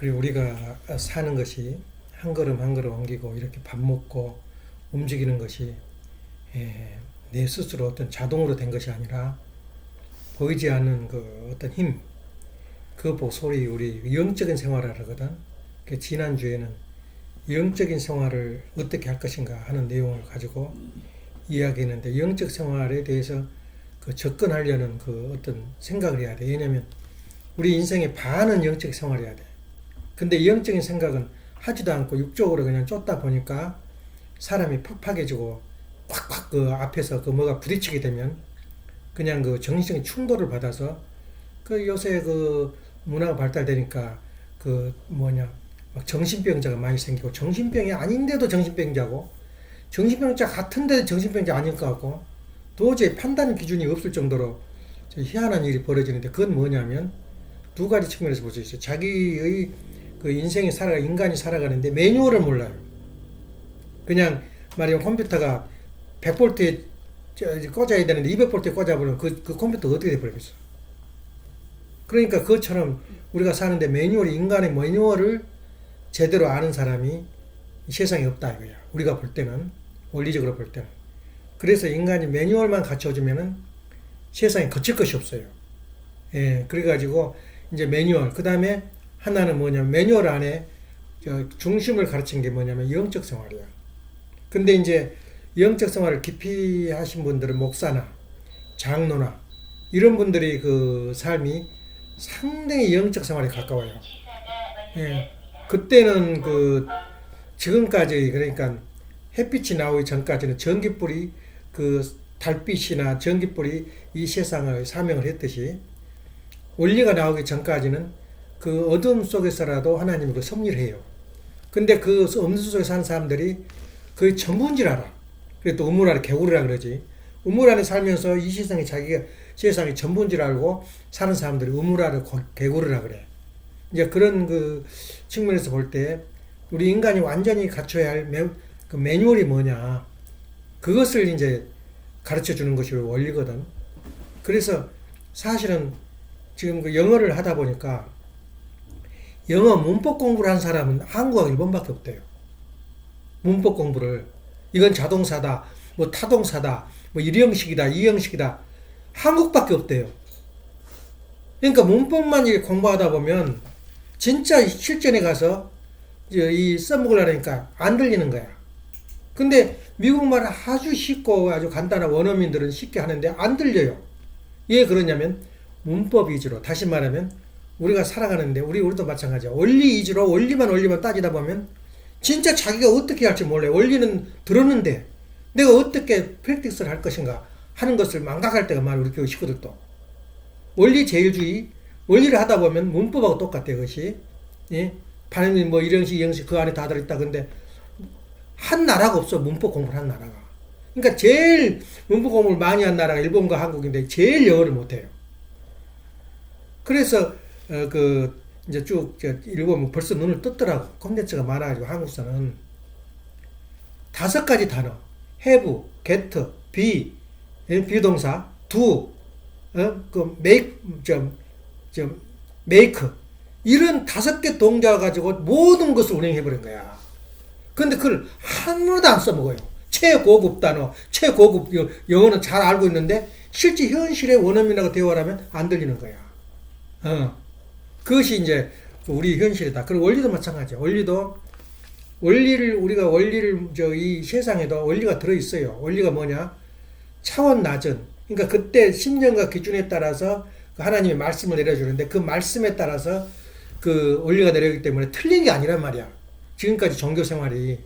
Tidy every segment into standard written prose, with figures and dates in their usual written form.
그리고 우리가 사는 것이 한 걸음 한 걸음 옮기고 이렇게 밥 먹고 움직이는 것이 내 스스로 어떤 자동으로 된 것이 아니라 보이지 않는 그 어떤 힘, 그 소리 우리 영적인 생활을 하거든. 그 지난주에는 영적인 생활을 어떻게 할 것인가 하는 내용을 가지고 이야기했는데, 영적 생활에 대해서 그 접근하려는 그 어떤 생각을 해야 돼. 왜냐면 우리 인생의 반은 영적 생활을 해야 돼. 근데 영적인 생각은 하지도 않고 육적으로 그냥 쫓다 보니까 사람이 팍팍해지고 콱콱 그 앞에서 그 뭐가 부딪히게 되면 그냥 그 정신적인 충돌을 받아서, 그 요새 그 문화가 발달되니까 그 뭐냐 막 정신병자가 많이 생기고, 정신병이 아닌데도 정신병자고, 정신병자 같은데 정신병자 아닐 것 같고, 도저히 판단 기준이 없을 정도로 희한한 일이 벌어지는데, 그건 뭐냐면 두 가지 측면에서 볼 수 있어요. 자기의 그 인간이 살아가는데 매뉴얼을 몰라요. 그냥 말하면 컴퓨터가 100볼트에 꽂아야 되는데 200볼트에 꽂아버리면 그 컴퓨터가 어떻게 돼버리겠어. 그러니까 그것처럼 우리가 사는데 인간의 매뉴얼을 제대로 아는 사람이 이 세상에 없다 이거야. 우리가 볼 때는, 원리적으로 볼 때는. 그래서 인간이 매뉴얼만 갖춰주면은 세상에 거칠 것이 없어요. 그래가지고 이제 매뉴얼, 그 다음에 하나는 뭐냐면 매뉴얼 안에 중심을 가르친 게 뭐냐면 영적 생활이야. 근데 이제 영적 생활을 깊이 하신 분들은 목사나 장로나 이런 분들이 그 삶이 상당히 영적 생활에 가까워요. 그때는 그 지금까지, 그러니까 햇빛이 나오기 전까지는 전기불이 그 달빛이나 전기불이 이 세상을 사명을 했듯이, 원리가 나오기 전까지는 그 어둠 속에서라도 하나님이 그 섭리를 해요. 근데 그 어둠 속에 사는 사람들이 그게 전부인 줄 알아. 그래 또 우물 안에 개구리라 그러지. 우물 안에 살면서 이 세상이 자기가 세상이 전부인 줄 알고 사는 사람들이 우물 안에 개구리라 그래. 이제 그런 그 측면에서 볼 때 우리 인간이 완전히 갖춰야 할 그 매뉴얼이 뭐냐, 그것을 이제 가르쳐 주는 것이 원리거든. 그래서 사실은 지금 그 영어를 하다 보니까 영어 문법 공부를 한 사람은 한국하고 일본밖에 없대요. 문법 공부를. 이건 자동사다, 뭐 타동사다, 뭐 일형식이다, 이형식이다. 한국밖에 없대요. 그러니까 문법만 이렇게 공부하다 보면 진짜 실전에 가서 이 써먹으려니까 안 들리는 거야. 근데 미국말은 아주 쉽고 아주 간단한 원어민들은 쉽게 하는데 안 들려요. 왜 그러냐면 문법 위주로, 다시 말하면 우리가 살아가는데 우리도 마찬가지야. 원리 위주로 원리만 따지다 보면 진짜 자기가 어떻게 할지 몰라요. 원리는 들었는데 내가 어떻게 프랙티스를 할 것인가 하는 것을 망각할 때가 많아요. 우리 교육 식구들도. 원리 제일주의, 원리를 하다 보면 문법하고 똑같아요. 그것이. 반응이 뭐 이런 식, 이런 식 그 안에 다 들어있다. 근데 한 나라가 없어. 문법 공부를 한 나라가. 그러니까 제일 문법 공부를 많이 한 나라가 일본과 한국인데 제일 영어를 못해요. 그래서 이제 쭉 읽어보면 벌써 눈을 떴더라고. 콘텐츠가 많아가지고 한국사는 5가지 단어, have, get, be, 비동사, do, make, 이런 5개 동작 가지고 모든 것을 운영해버린 거야. 근데 그걸 하나도 안 써먹어요. 최고급 단어, 최고급 영어는 잘 알고 있는데 실제 현실의 원어민하고 대화를 하면 안 들리는 거야. 그것이 이제 우리 현실이다. 그리고 원리도 마찬가지야. 이 세상에도 원리가 들어있어요. 원리가 뭐냐? 차원 낮은. 그러니까 그때 심령과 기준에 따라서 하나님의 말씀을 내려주는데 그 말씀에 따라서 그 원리가 내려오기 때문에 틀린 게 아니란 말이야. 지금까지 종교 생활이.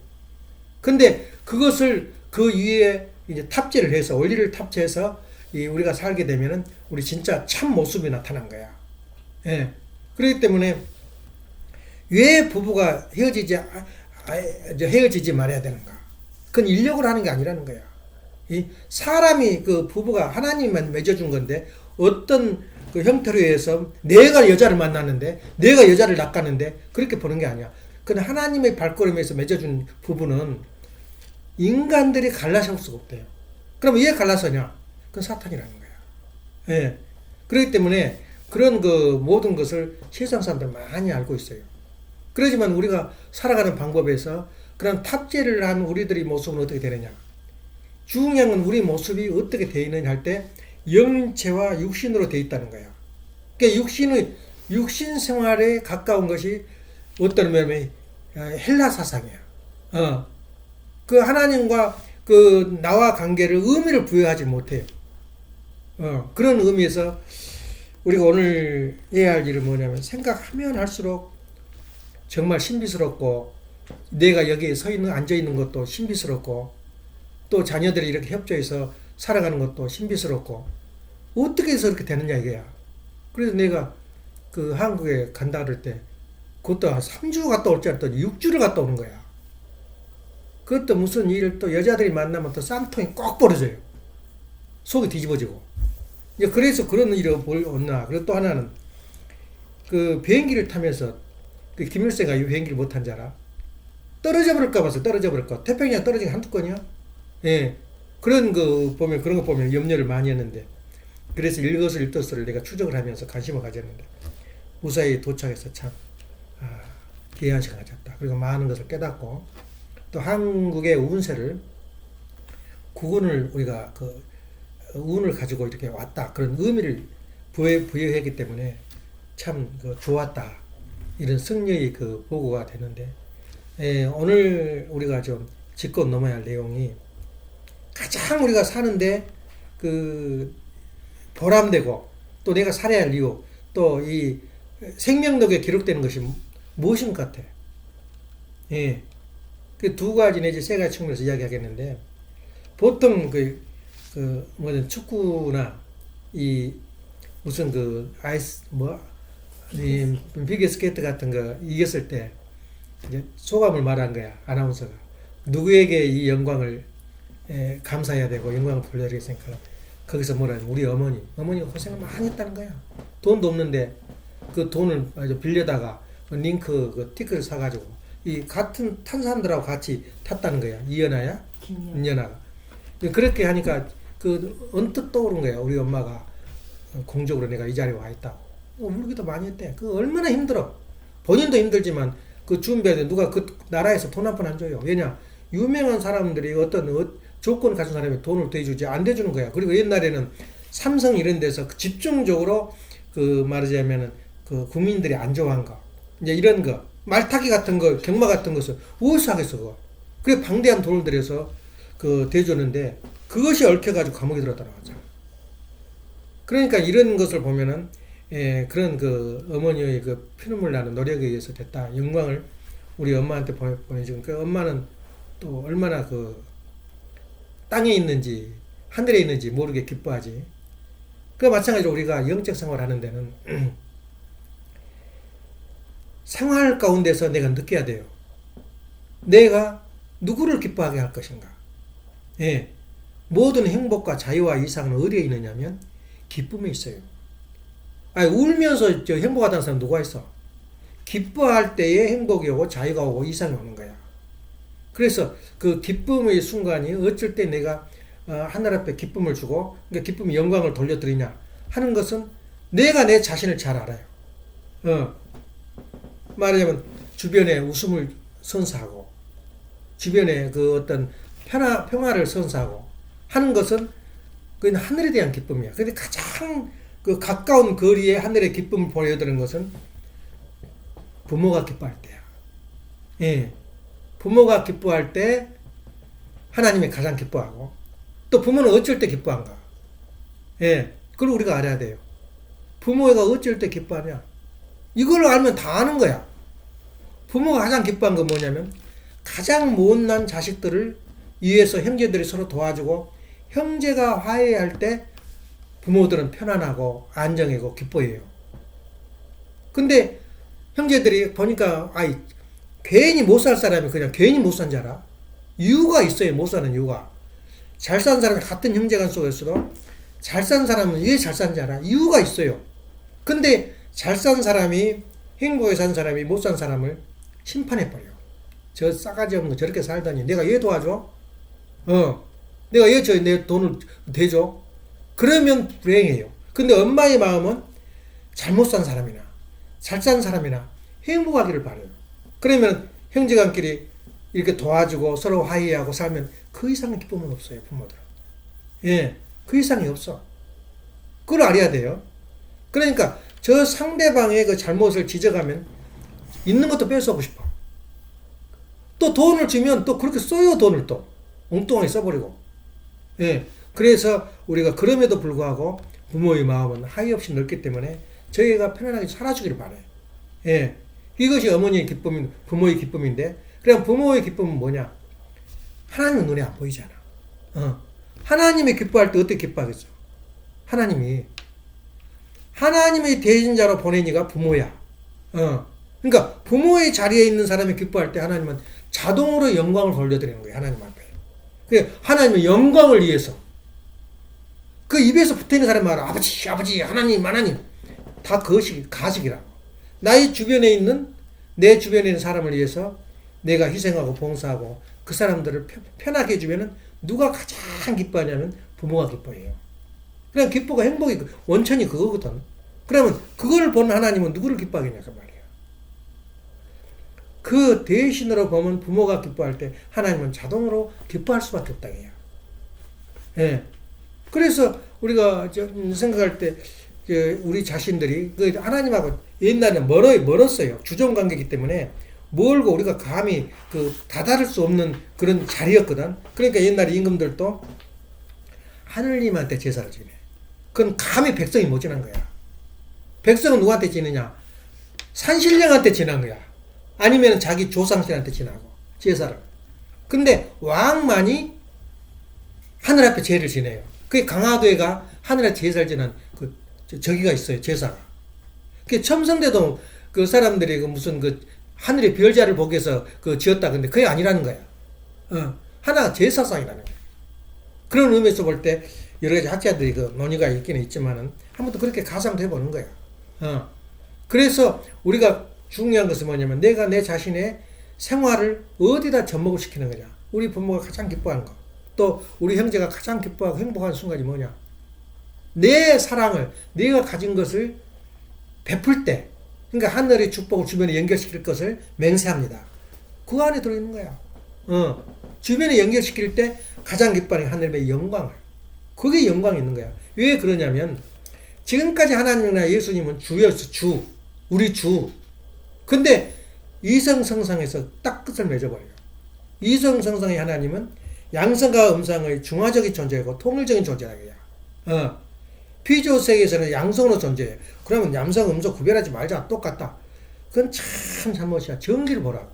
근데 그것을 그 위에 이제 탑재를 해서, 원리를 탑재해서 우리가 살게 되면은 우리 진짜 참 모습이 나타난 거야. 그렇기 때문에 왜 부부가 헤어지지 말아야 되는가? 그건 인력으로 하는 게 아니라는 거야. 사람이 그 부부가 하나님만 맺어준 건데 어떤 그 형태로 해서 내가 여자를 만났는데 내가 여자를 낚았는데 그렇게 보는 게 아니야. 그건 하나님의 발걸음에서 맺어준 부부는 인간들이 갈라설 수가 없대요. 그럼 왜 갈라서냐? 그건 사탄이라는 거야. 그렇기 때문에 그런 그 모든 것을 세상 사람들 많이 알고 있어요. 그러지만 우리가 살아가는 방법에서 그런 탑재를 한 우리들의 모습은 어떻게 되느냐. 중요한 건 우리 모습이 어떻게 되어 있느냐 할 때 영체와 육신으로 되어 있다는 거야. 그러니까 육신 생활에 가까운 것이 어떤 면에 헬라 사상이야. 그 하나님과 그 나와 관계를 의미를 부여하지 못해요. 그런 의미에서 우리가 오늘 해야 할 일은 뭐냐면 생각하면 할수록 정말 신비스럽고 내가 여기에 앉아 있는 것도 신비스럽고 또 자녀들이 이렇게 협조해서 살아가는 것도 신비스럽고 어떻게 해서 그렇게 되느냐 이거야. 그래서 내가 그 한국에 간다 그럴 때 그것도 한 3주 갔다 올 줄 알았더니 6주를 갔다 오는 거야. 그것도 무슨 일을 또 여자들이 만나면 또 쌈통이 꼭 벌어져요. 속이 뒤집어지고. 그래서 그런 일이 없나. 그리고 또 하나는 그 비행기를 타면서 그 김일성가 이 비행기를 못한 줄 알아? 떨어져 버릴까 봐서 떨어져 버릴까. 태평양 떨어진 게 한두 건이야? 예. 그런 거 보면 염려를 많이 했는데 그래서 일거수일투족을 내가 추적을 하면서 관심을 가졌는데 무사히 도착해서 참 귀한 시간 가졌다. 그리고 많은 것을 깨닫고 또 한국의 운세를 구군을 우리가 그 운을 가지고 이렇게 왔다. 그런 의미를 부여했기 때문에 참 좋았다. 이런 승리의 그 보고가 되는데 오늘 우리가 좀 짚고 넘어야 할 내용이 가장 우리가 사는데 그 보람되고 또 내가 살아야 할 이유 또 이 생명록에 기록되는 것이 무엇인 것 같아? 예. 그 두 가지 내지 세 가지 측면에서 이야기하겠는데 보통 뭐든 축구나 이 무슨 이 피겨스케이트 같은 거 이겼을 때 이제 소감을 말한 거야 아나운서가 누구에게 이 영광을 감사해야 되고 영광을 돌려야 되겠으니까 거기서 뭐라 하냐 우리 어머니가 고생을 많이 했다는 거야. 돈도 없는데 그 돈을 빌려다가 링크 그 티켓을 사가지고 이 같은 탄 사람들하고 같이 탔다는 거야. 이연아야? 김연아가. 그렇게 하니까 그 언뜻 떠오른 거야. 우리 엄마가 공적으로 내가 이 자리에 와 있다고. 울기도 많이 했대. 그 얼마나 힘들어. 본인도 힘들지만 그 준비하는데 누가 그 나라에서 돈 한 푼 안 줘요. 왜냐? 유명한 사람들이 어떤 조건을 가진 사람이 돈을 대주지 안 대주는 거야. 그리고 옛날에는 삼성 이런 데서 집중적으로 그 말하자면은 그 국민들이 안 좋아한 거. 이제 이런 거. 말타기 같은 거, 경마 같은 것을 어디서 하겠어, 그거. 그래, 방대한 돈을 들여서 그 대주는데 그것이 얽혀가지고 감옥에 들었다는 거죠. 그러니까 이런 것을 보면은, 그런 그 어머니의 그 피눈물 나는 노력에 의해서 됐다. 영광을 우리 엄마한테 보내주고, 그 엄마는 또 얼마나 그 땅에 있는지, 하늘에 있는지 모르게 기뻐하지. 그 마찬가지로 우리가 영적 생활 하는 데는 생활 가운데서 내가 느껴야 돼요. 내가 누구를 기뻐하게 할 것인가. 예. 모든 행복과 자유와 이상은 어디에 있느냐면 기쁨에 있어요. 아니, 울면서 행복하다는 사람 누가 있어? 기뻐할 때에 행복이 오고 자유가 오고 이상이 오는 거야. 그래서 그 기쁨의 순간이 어쩔 때 내가 하늘 앞에 기쁨을 주고 그러니까 기쁨의 영광을 돌려드리냐 하는 것은 내가 내 자신을 잘 알아요. 말하자면 주변에 웃음을 선사하고 주변에 그 어떤 평화를 선사하고 하는 것은 그건 하늘에 대한 기쁨이야. 근데 가장 그 가까운 거리에 하늘의 기쁨을 보여드리는 것은 부모가 기뻐할 때야. 예. 부모가 기뻐할 때 하나님이 가장 기뻐하고 또 부모는 어쩔 때 기뻐한가. 예. 그걸 우리가 알아야 돼요. 부모가 어쩔 때 기뻐하냐. 이걸 알면 다 아는 거야. 부모가 가장 기뻐한 건 뭐냐면 가장 못난 자식들을 위해서 형제들이 서로 도와주고 형제가 화해할 때 부모들은 편안하고 안정하고 기뻐해요. 근데 형제들이 보니까 괜히 못 살 사람이 그냥 괜히 못 산 줄 알아? 이유가 있어요. 못 사는 이유가. 잘 산 사람이 같은 형제간 속에서도 잘 산 사람은 왜 잘 산지 알아? 이유가 있어요. 근데 잘 산 사람이 행복하게 산 사람이 못 산 사람을 심판해버려. 저 싸가지 없는 거 저렇게 살다니 내가 얘 도와줘? 내가 내 돈을 대줘? 그러면 불행해요. 근데 엄마의 마음은 잘못 산 사람이나 잘 산 사람이나 행복하기를 바라요. 그러면 형제간끼리 이렇게 도와주고 서로 화해하고 살면 그 이상의 기쁨은 없어요, 부모들은. 예, 그 이상이 없어. 그걸 알아야 돼요. 그러니까 저 상대방의 그 잘못을 지적하면 있는 것도 뺏어오고 싶어. 또 돈을 주면 또 그렇게 써요, 돈을 또. 엉뚱하게 써버리고. 예, 그래서 우리가 그럼에도 불구하고 부모의 마음은 하이 없이 넓기 때문에 저희가 편안하게 살아주기를 바라요. 예, 이것이 어머니의 기쁨인, 부모의 기쁨인데, 그럼 부모의 기쁨은 뭐냐? 하나님은 눈에 안 보이잖아. 하나님이 기뻐할 때 어떻게 기뻐하겠어? 하나님의 대신자로 보낸 이가 부모야. 그러니까 부모의 자리에 있는 사람이 기뻐할 때 하나님은 자동으로 영광을 돌려드리는 거예요. 하나님 앞에. 그 하나님의 영광을 위해서. 그 입에서 붙어있는 사람 말은 아버지, 아버지, 하나님, 하나님. 다 그것이 가식이라고. 나의 주변에 있는, 내 주변에 있는 사람을 위해서 내가 희생하고 봉사하고 그 사람들을 편하게 해주면은 누가 가장 기뻐하냐면 부모가 기뻐해요. 그냥 기뻐가 행복이 원천이 그거거든. 그러면 그걸 본 하나님은 누구를 기뻐하겠냐 그 말이야. 그 대신으로 보면 부모가 기뻐할 때 하나님은 자동으로 기뻐할 수밖에 없다 해요. 예. 그래서 우리가 생각할 때 우리 자신들이 하나님하고 옛날에 멀었어요. 주종관계이기 때문에 멀고 우리가 감히 다다를 수 없는 그런 자리였거든. 그러니까 옛날 임금들도 하느님한테 제사를 지내. 그건 감히 백성이 못 지난 거야. 백성은 누구한테 지느냐? 산신령한테 지난 거야. 아니면 자기 조상신한테 지나고 제사를. 근데 왕만이 하늘 앞에 제를 지내요. 그게 강화도에가 하늘에 제사를 지는 저기가 있어요. 제사가. 그 첨성대도 그 사람들이 무슨 하늘의 별자를 보기 위해서 지었다. 근데 그게 아니라는 거야. 하나가 제사상이라는 거야. 그런 의미에서 볼 때 여러 가지 학자들이 논의가 있기는 있지만은 한번 그렇게 가상도 해보는 거야. 그래서 우리가 중요한 것은 뭐냐면 내가 내 자신의 생활을 어디다 접목을 시키는 거냐. 우리 부모가 가장 기뻐하는 거. 또 우리 형제가 가장 기뻐하고 행복한 순간이 뭐냐. 내 사랑을 내가 가진 것을 베풀 때, 그러니까 하늘의 축복을 주변에 연결시킬 것을 맹세합니다. 그 안에 들어있는 거야. 주변에 연결시킬 때 가장 기뻐하는 하늘의 영광을. 그게 영광이 있는 거야. 왜 그러냐면 지금까지 하나님이나 예수님은 주였어. 우리 주. 근데 이성성상에서 딱 끝을 맺어버려요. 이성성상의 하나님은 양성과 음성의 중화적인 존재이고 통일적인 존재라고요. 피조세계에서는 양성으로 존재해요. 그러면 양성, 음성 구별하지 말자. 똑같다. 그건 참 잘못이야. 정기를 보라고.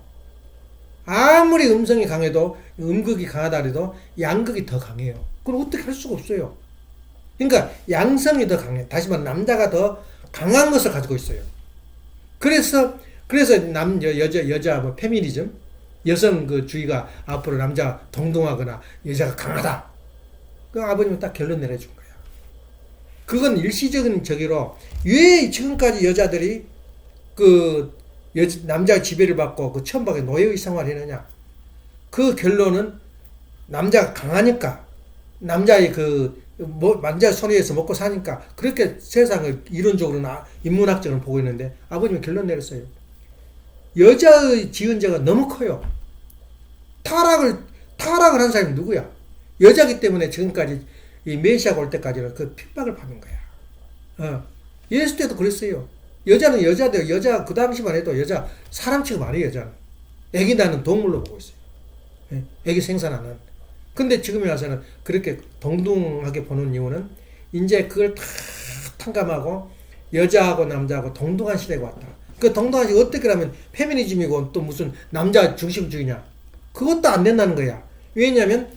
아무리 음성이 강해도 음극이 강하다 해도 양극이 더 강해요. 그걸 어떻게 할 수가 없어요. 그러니까 양성이 더 강해. 다시 말해 남자가 더 강한 것을 가지고 있어요. 그래서 여자 뭐 페미니즘, 여성 주의가 앞으로 남자 동등하거나 여자가 강하다. 그 아버님은 딱 결론 내려준 거야. 그건 일시적인 저기로 왜 지금까지 여자들이 남자의 지배를 받고 천박의 노예의 생활을 했느냐. 그 결론은 남자가 강하니까 남자의 남자 손위에서 먹고 사니까 그렇게 세상을 이론적으로나 인문학적으로 보고 있는데 아버님은 결론 내렸어요. 여자의 지은 죄가 너무 커요. 타락을 한 사람이 누구야? 여자기 때문에 지금까지 이 메시아가 올 때까지는 핍박을 받는 거야. 예수 때도 그랬어요. 여자는 여자 그 당시만 해도 여자 사람 취급 안 해요. 여자는 애기 낳는 동물로 보고 있어요. 애기 생산하는. 근데 지금에 와서는 그렇게 동등하게 보는 이유는 이제 그걸 다 탕감하고 여자하고 남자하고 동등한 시대가 왔다. 그 동등한 시대 어떻게 하면 페미니즘이고 또 무슨 남자 중심주의냐. 그것도 안 된다는 거야. 왜냐하면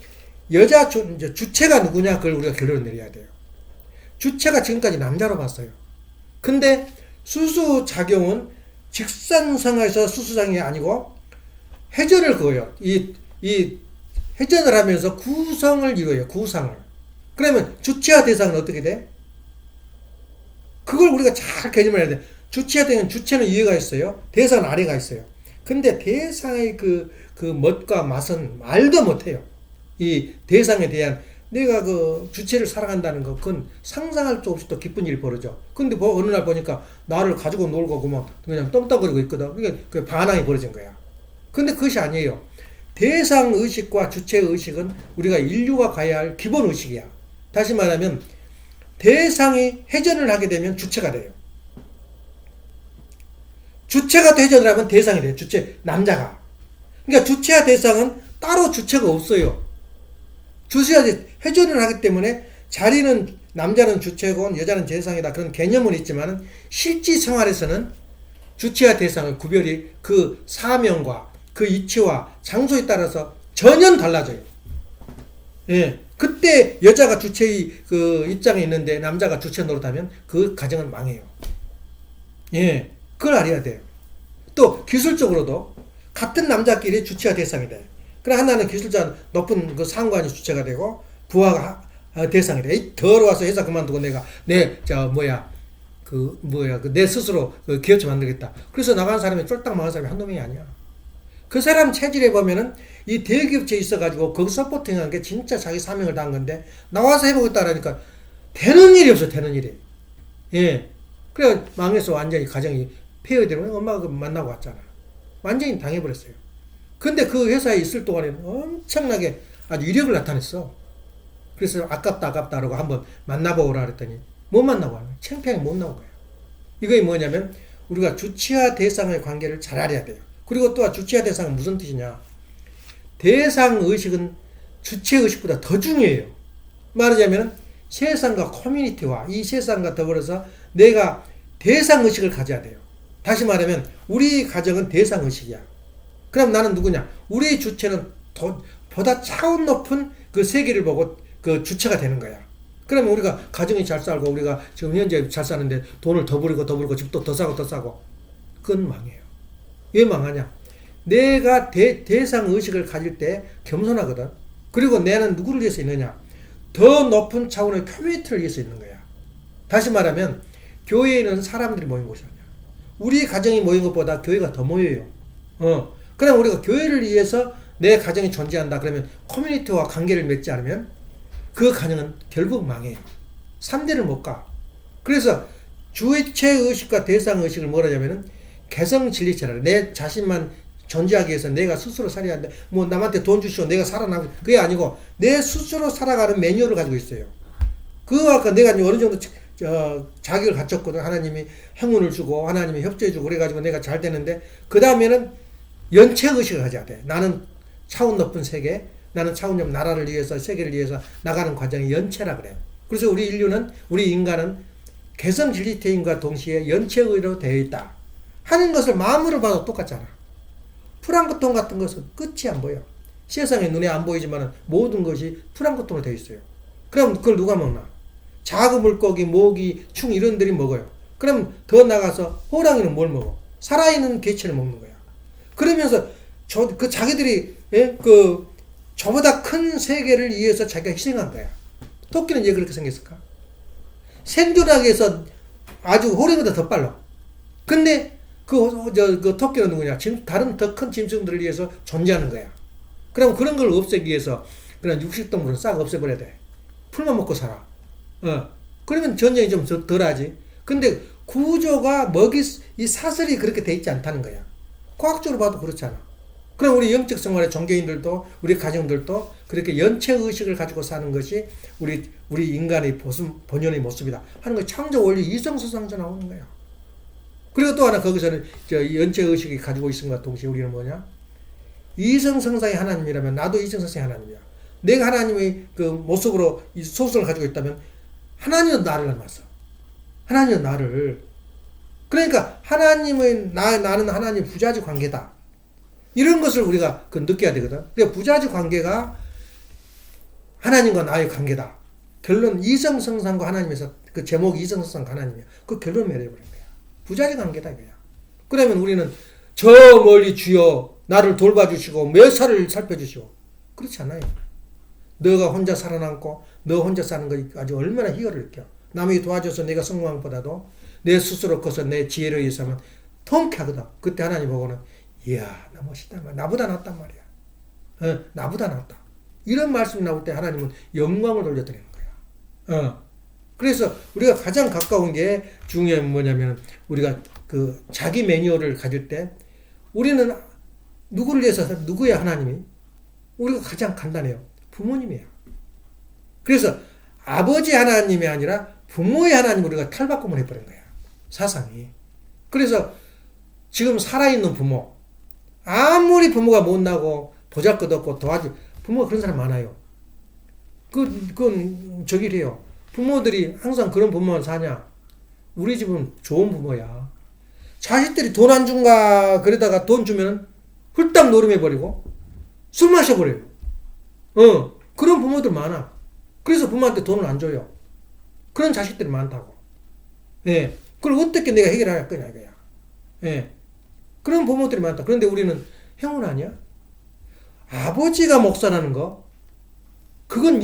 여자 주체가 누구냐 그걸 우리가 결론을 내려야 돼요. 주체가 지금까지 남자로 봤어요. 근데 수수작용은 직선상에서 수수작용이 아니고 회전을 그어요. 이 회전을 하면서 구성을 이루어요. 구상을. 그러면 주체와 대상은 어떻게 돼? 그걸 우리가 잘 개념을 해야 돼. 주체와 대상은 주체는 위에가 있어요. 대상은 아래가 있어요. 근데 대상의 그 멋과 맛은 말도 못해요. 이 대상에 대한 내가 그 주체를 살아간다는 거, 그건 상상할 수 없이 또 기쁜 일이 벌어져. 근데 어느 날 보니까 나를 가지고 놀고 그냥 떵떵거리고 있거든. 그게 그 반항이 벌어진 거야. 근데 그것이 아니에요. 대상 의식과 주체 의식은 우리가 인류가 가야 할 기본 의식이야. 다시 말하면 대상이 회전을 하게 되면 주체가 돼요. 주체가 회전을 하면 대상이 돼요. 주체, 남자가. 그러니까 주체와 대상은 따로 주체가 없어요. 주체가 회전을 하기 때문에 자리는 남자는 주체고 여자는 대상이다. 그런 개념은 있지만 실제 생활에서는 주체와 대상의 구별이 그 사명과 그 이치와 장소에 따라서 전혀 달라져요. 예. 그때 여자가 주체의 그 입장에 있는데 남자가 주체 노릇하면 그 가정은 망해요. 예. 그걸 알아야 돼요. 또 기술적으로도 같은 남자끼리 주체와 대상이 돼요. 그래 하나는 기술자 높은 그 상관이 주체가 되고 부하가 대상이 돼. 더러워서 회사 그만두고 내가 내 스스로 그 기업체 만들겠다. 그래서 나간 사람이 쫄딱 망한 사람이 한두 명이 아니야. 그 사람 체질에 보면은 이 대기업체에 있어가지고 거기 서포팅한 게 진짜 자기 사명을 다한 건데 나와서 해보겠다라니까 되는 일이 없어. 되는 일이. 예. 그래 망해서 완전히 가정이 폐허되고 엄마가 만나고 왔잖아. 완전히 당해버렸어요. 근데 그 회사에 있을 동안에는 엄청나게 아주 위력을 나타냈어. 그래서 아깝다라고 한번 만나보라 그랬더니 못 만나고 와요. 창피하게 못 나온 거예요. 이게 뭐냐면 우리가 주체와 대상의 관계를 잘 알아야 돼요. 그리고 또 주체와 대상은 무슨 뜻이냐. 대상의식은 주체의식보다 더 중요해요. 말하자면 세상과 커뮤니티와 이 세상과 더불어서 내가 대상의식을 가져야 돼요. 다시 말하면 우리 가정은 대상의식이야. 그럼 나는 누구냐? 우리 주체는 보다 차원 높은 그 세계를 보고 그 주체가 되는 거야. 그러면 우리가 가정이 잘 살고 우리가 지금 현재 잘 사는데 돈을 더 부리고 집도 더 사고 그건 망해요. 왜 망하냐? 내가 대상의식을 가질 때 겸손하거든. 그리고 나는 누구를 위해서 있느냐? 더 높은 차원의 커뮤니티를 위해서 있는 거야. 다시 말하면 교회에는 사람들이 모인 곳이 아니야. 우리 가정이 모인 것보다 교회가 더 모여요. 그럼 우리가 교회를 위해서 내 가정이 존재한다. 그러면 커뮤니티와 관계를 맺지 않으면 그 가정은 결국 망해요. 3대를 못 가. 그래서 주체의식과 대상의식을 뭐라 하냐면은 개성진리체라. 내 자신만 존재하기 위해서 내가 스스로 살아야 한다. 뭐 남한테 돈 주시오. 내가 살아나고. 그게 아니고 내 스스로 살아가는 매뉴얼을 가지고 있어요. 그거 내가 어느 정도 자격을 갖췄거든. 하나님이 행운을 주고 하나님이 협조해주고 그래가지고 내가 잘 되는데 그 다음에는 연체의식을 가져야 돼. 나는 차원 높은 세계, 나는 차원 높은 나라를 위해서 세계를 위해서 나가는 과정이 연체라 그래요. 그래서 우리 인간은 개성진리체인과 동시에 연체의로 되어 있다 하는 것을 마음으로 봐도 똑같잖아. 프랑크톤 같은 것은 끝이 안 보여. 세상에 눈에 안 보이지만 모든 것이 프랑크톤으로 되어 있어요. 그럼 그걸 누가 먹나? 작은 물고기, 모기, 충 이런 들이 먹어요. 그럼 더 나가서 호랑이는 뭘 먹어? 살아있는 개체를 먹는 거야. 그러면서 자기들이 저보다 큰 세계를 위해서 자기가 희생한 거야. 토끼는 왜 그렇게 생겼을까? 생존하기 위해서 아주 호랑이보다 더 빨라. 근데 그 토끼는 누구냐? 다른 더 큰 짐승들을 위해서 존재하는 거야. 그럼 그런 걸 없애기 위해서 그런 육식동물은 싹 없애버려야 돼. 풀만 먹고 살아. 그러면 전쟁이 좀 덜하지. 근데 구조가 이 사슬이 그렇게 돼 있지 않다는 거야. 과학적으로 봐도 그렇잖아. 그럼 우리 영적 생활의 종교인들도 우리 가정들도 그렇게 연체의식을 가지고 사는 것이 우리 인간의 본연의 모습이다 하는 거 창조 원리 이성서상에서 나오는 거야. 그리고 또 하나 거기서는 연체의식이 가지고 있음과 동시에 우리는 뭐냐? 이성성상의 하나님이라면 나도 이성성상의 하나님이야. 내가 하나님의 그 모습으로 이 소속을 가지고 있다면 하나님은 나를 닮았어. 하나님은 나를. 그러니까 나는 하나님 부자지 관계다. 이런 것을 우리가 느껴야 되거든. 그러니까 부자지 관계가 하나님과 나의 관계다. 결론 이성성상과 하나님에서 그 제목이 이성성상과 하나님이야. 그 결론 내려버린 거야. 부자지 관계다 이거야. 그러면 우리는 저 멀리 주여 나를 돌봐주시고 몇 살을 살펴주시고 그렇지 않아요. 너가 혼자 살아남고 너 혼자 사는 거 아주 얼마나 희열을 느껴. 남이 도와줘서 내가 성공한 것보다도 내 스스로 커서 내 지혜를 위해서 하면 통쾌하거든. 그때 하나님 보고는 이야 나 멋있단 말이야. 나보다 낫단 말이야. 나보다 낫다. 이런 말씀이 나올 때 하나님은 영광을 돌려드리는 거야. 그래서 우리가 가장 가까운 게 중요한 뭐냐면 우리가 그 자기 매뉴얼을 가질 때 우리는 누구를 위해서 누구야 하나님이? 우리가 가장 간단해요. 부모님이에요. 그래서 아버지 하나님이 아니라 부모의 하나님 우리가 탈바꿈을 해버린 거야. 사상이. 그래서 지금 살아있는 부모 아무리 부모가 못나고 보잘것없고 부모가 그런 사람 많아요. 그건 저기래요. 부모들이 항상 그런 부모만 사냐? 우리 집은 좋은 부모야. 자식들이 돈 안 준가 그러다가 돈 주면 훌딱 노름해버리고 술 마셔버려요. 그런 부모들 많아. 그래서 부모한테 돈을 안 줘요. 그런 자식들이 많다고. 예. 그걸 어떻게 내가 해결할 거냐 이거야. 예. 그런 부모들이 많다. 그런데 우리는 행운 아니야? 아버지가 목사라는 거 그건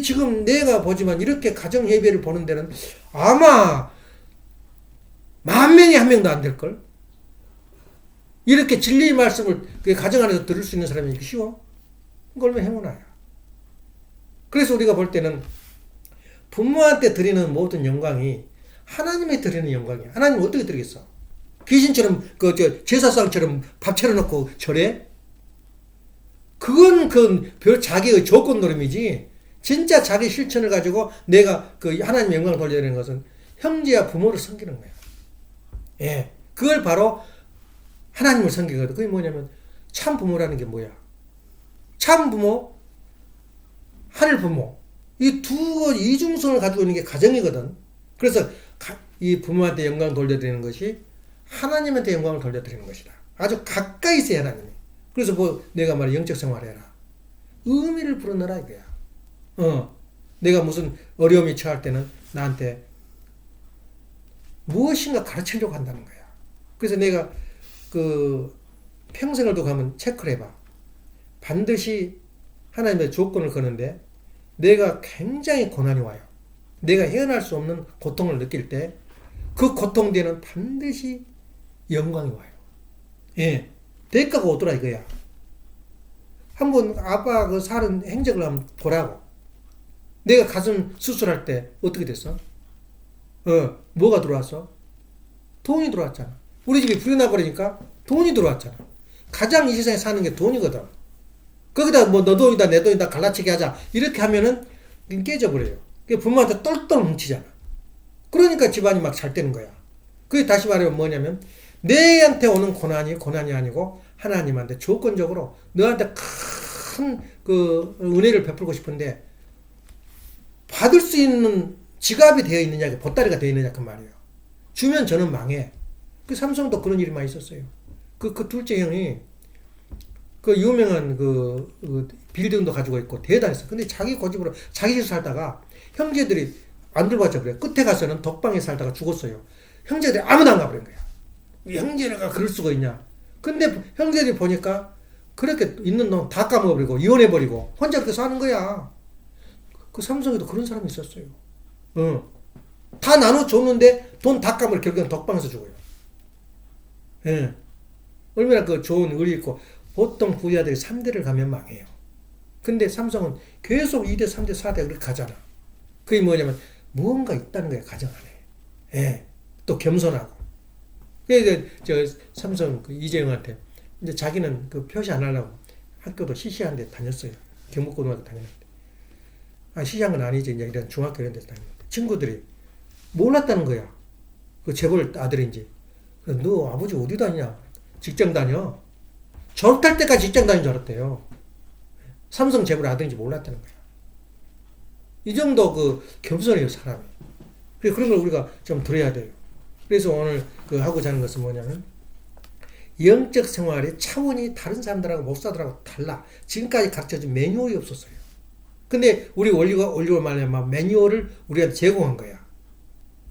지금 내가 보지만 이렇게 가정 예배를 보는 데는 아마 10,000명이 1명도 안 될걸? 이렇게 진리의 말씀을 그 가정 안에서 들을 수 있는 사람이 쉬워? 그걸 왜 행운아야? 그래서 우리가 볼 때는 부모한테 드리는 모든 영광이 하나님에 드리는 영광이야. 하나님은 어떻게 드리겠어? 귀신처럼, 제사상처럼 밥 차려놓고 절해? 그건 자기의 조건 노름이지. 진짜 자기 실천을 가지고 내가 하나님 영광을 돌려야 되는 것은 형제와 부모를 섬기는 거야. 예. 그걸 바로 하나님을 섬기거든. 그게 뭐냐면 참 부모라는 게 뭐야? 참 부모, 하늘 부모. 이 이중성을 가지고 있는 게 가정이거든. 그래서 이 부모한테 영광을 돌려드리는 것이 하나님한테 영광을 돌려드리는 것이다. 아주 가까이 있어야 하나님이. 그래서 내가 말해 영적 생활해라. 의미를 불어넣어라 이거야. 내가 무슨 어려움이 처할 때는 나한테 무엇인가 가르치려고 한다는 거야. 그래서 내가 평생을 두고 가면 체크를 해봐. 반드시 하나님의 조건을 거는데 내가 굉장히 고난이 와요. 내가 헤어날 수 없는 고통을 느낄 때 그 고통 뒤에는 반드시 영광이 와요. 예. 대가가 오더라 이거야. 한번 아빠 살은 행적을 한번 보라고. 내가 가슴 수술할 때 어떻게 됐어? 뭐가 들어왔어? 돈이 들어왔잖아. 우리 집이 불이 나버리니까 돈이 들어왔잖아. 가장 이 세상에 사는 게 돈이거든. 거기다 너 돈이다 내 돈이다 갈라치기 하자 이렇게 하면은 깨져버려요. 부모한테 똘똘 뭉치잖아. 그러니까 집안이 막 잘 되는 거야. 그게 다시 말하면 뭐냐면 내한테 오는 고난이 아니고 하나님한테 조건적으로 너한테 큰 은혜를 베풀고 싶은데 받을 수 있는 지갑이 되어 있느냐 보따리가 되어 있느냐 그 말이에요. 주면 저는 망해. 삼성도 그런 일이 많이 있었어요. 둘째 형이 유명한 빌딩도 가지고 있고 대단했어. 근데 자기 고집으로 자기 집 살다가 형제들이 안 들어봤죠. 그래. 끝에 가서는 독방에 살다가 죽었어요. 형제들이 아무도 안 가버린 거야. 형제가 그럴 수가 있냐. 근데 형제들이 보니까 그렇게 있는 돈 다 까먹어버리고 이혼해버리고 혼자 그렇게 사는 거야. 삼성에도 그런 사람이 있었어요. 다 나눠줬는데 돈 다 까먹어 결국엔 독방에서 죽어요. 예. 얼마나 좋은 의리 있고 보통 부자들이 3대를 가면 망해요. 근데 삼성은 계속 2대, 3대, 4대 그렇게 가잖아. 그게 뭐냐면 무언가 있다는 거야 가정 안에. 예. 또 겸손하고. 그래서 삼성 이재용한테 이제 자기는 표시 안 하려고 학교도 시시한 데 다녔어요. 경북고등학교 다녔는데. 시시한 건 아니지. 이제 이런 중학교 이런 데서 다녔는데. 친구들이 몰랐다는 거야. 재벌 아들인지. 너 아버지 어디 다니냐? 직장 다녀. 졸업할 때까지 직장 다닌 줄 알았대요. 삼성 재벌 아들인지 몰랐다는 거야. 이 정도 겸손해요, 사람이. 그런 걸 우리가 좀 들어야 돼요. 그래서 오늘 하고자 하는 것은 뭐냐면, 영적 생활의 차원이 다른 사람들하고 목사들하고 달라. 지금까지 가르쳐준 매뉴얼이 없었어요. 근데 우리 올리고 말하면 매뉴얼을 우리한테 제공한 거야.